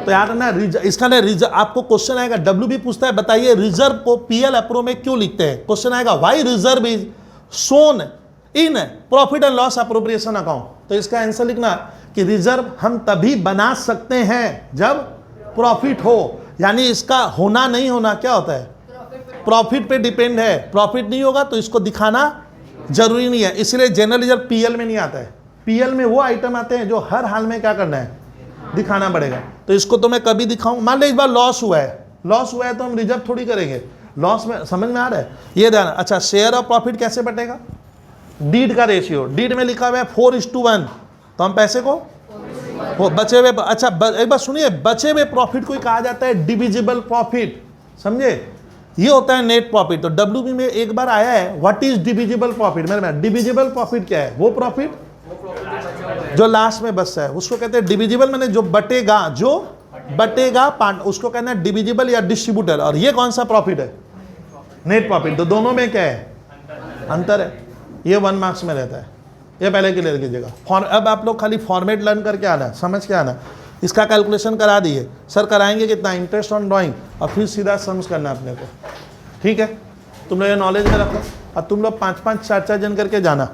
तो याद रखना इसका ना रिजर्व, आपको क्वेश्चन आएगा, डब्ल्यू भी पूछता है बताइए रिजर्व को पीएल अप्रो में क्यों लिखते हैं, क्वेश्चन आएगा why reserve is shown in profit and loss appropriation account, तो इसका आंसर लिखना कि रिजर्व हम तभी बना सकते हैं जब प्रॉफिट हो, यानी इसका होना नहीं होना क्या होता है, प्रॉफिट पे डिपेंड है, प्रॉफिट नहीं होगा तो इसको दिखाना जरूरी नहीं है, इसलिए जनरल रिजर्व पीएल में नहीं आता है। पीएल में वो आइटम आते हैं जो हर हाल में क्या करना है, दिखाना पड़ेगा। तो इसको तो मैं कभी दिखाऊं, मान लो इस बार लॉस हुआ है तो हम रिजर्व थोड़ी करेंगे, लॉस में समझ में आ रहा है, ये ध्यान। अच्छा शेयर ऑफ प्रॉफिट कैसे बटेगा, डीड का रेशियो, डीड में लिखा हुआ है 4:1, तो हम पैसे को वो बचे हुए, अच्छा एक बार सुनिए, बचे हुए प्रॉफिट को कहा जाता है डिविजिबल प्रॉफिट, समझे, ये होता है नेट प्रॉफिट। तो डब्ल्यूबी में एक बार आया है व्हाट इज डिविजिबल प्रॉफिट, मेरे में डिविजिबल प्रॉफिट क्या है, वो प्रॉफिट जो लास्ट में बचता है उसको कहते हैं डिविजिबल, मैंने जो बटेगा पार्ट उसको कहना है डिविजिबल या डिस्ट्रीब्यूटर, और ये कौन सा प्रॉफिट है, नेट प्रॉफिट। तो दोनों में क्या है, अंतर है, ये 1 मार्क्स में रहता है, ये पहले क्लियर कीजिएगा। अब आप लोग खाली फॉर्मेट लर्न करके आना, समझ के आना, इसका कैलकुलेशन करा दिए सर, कराएंगे कितना, इंटरेस्ट ऑन ड्राइंग, और फिर सीधा सम्स करना अपने को, ठीक है। तुम लोग ये नॉलेज में रखो, और तुम लोग 5-5 4-4 जन करके जाना।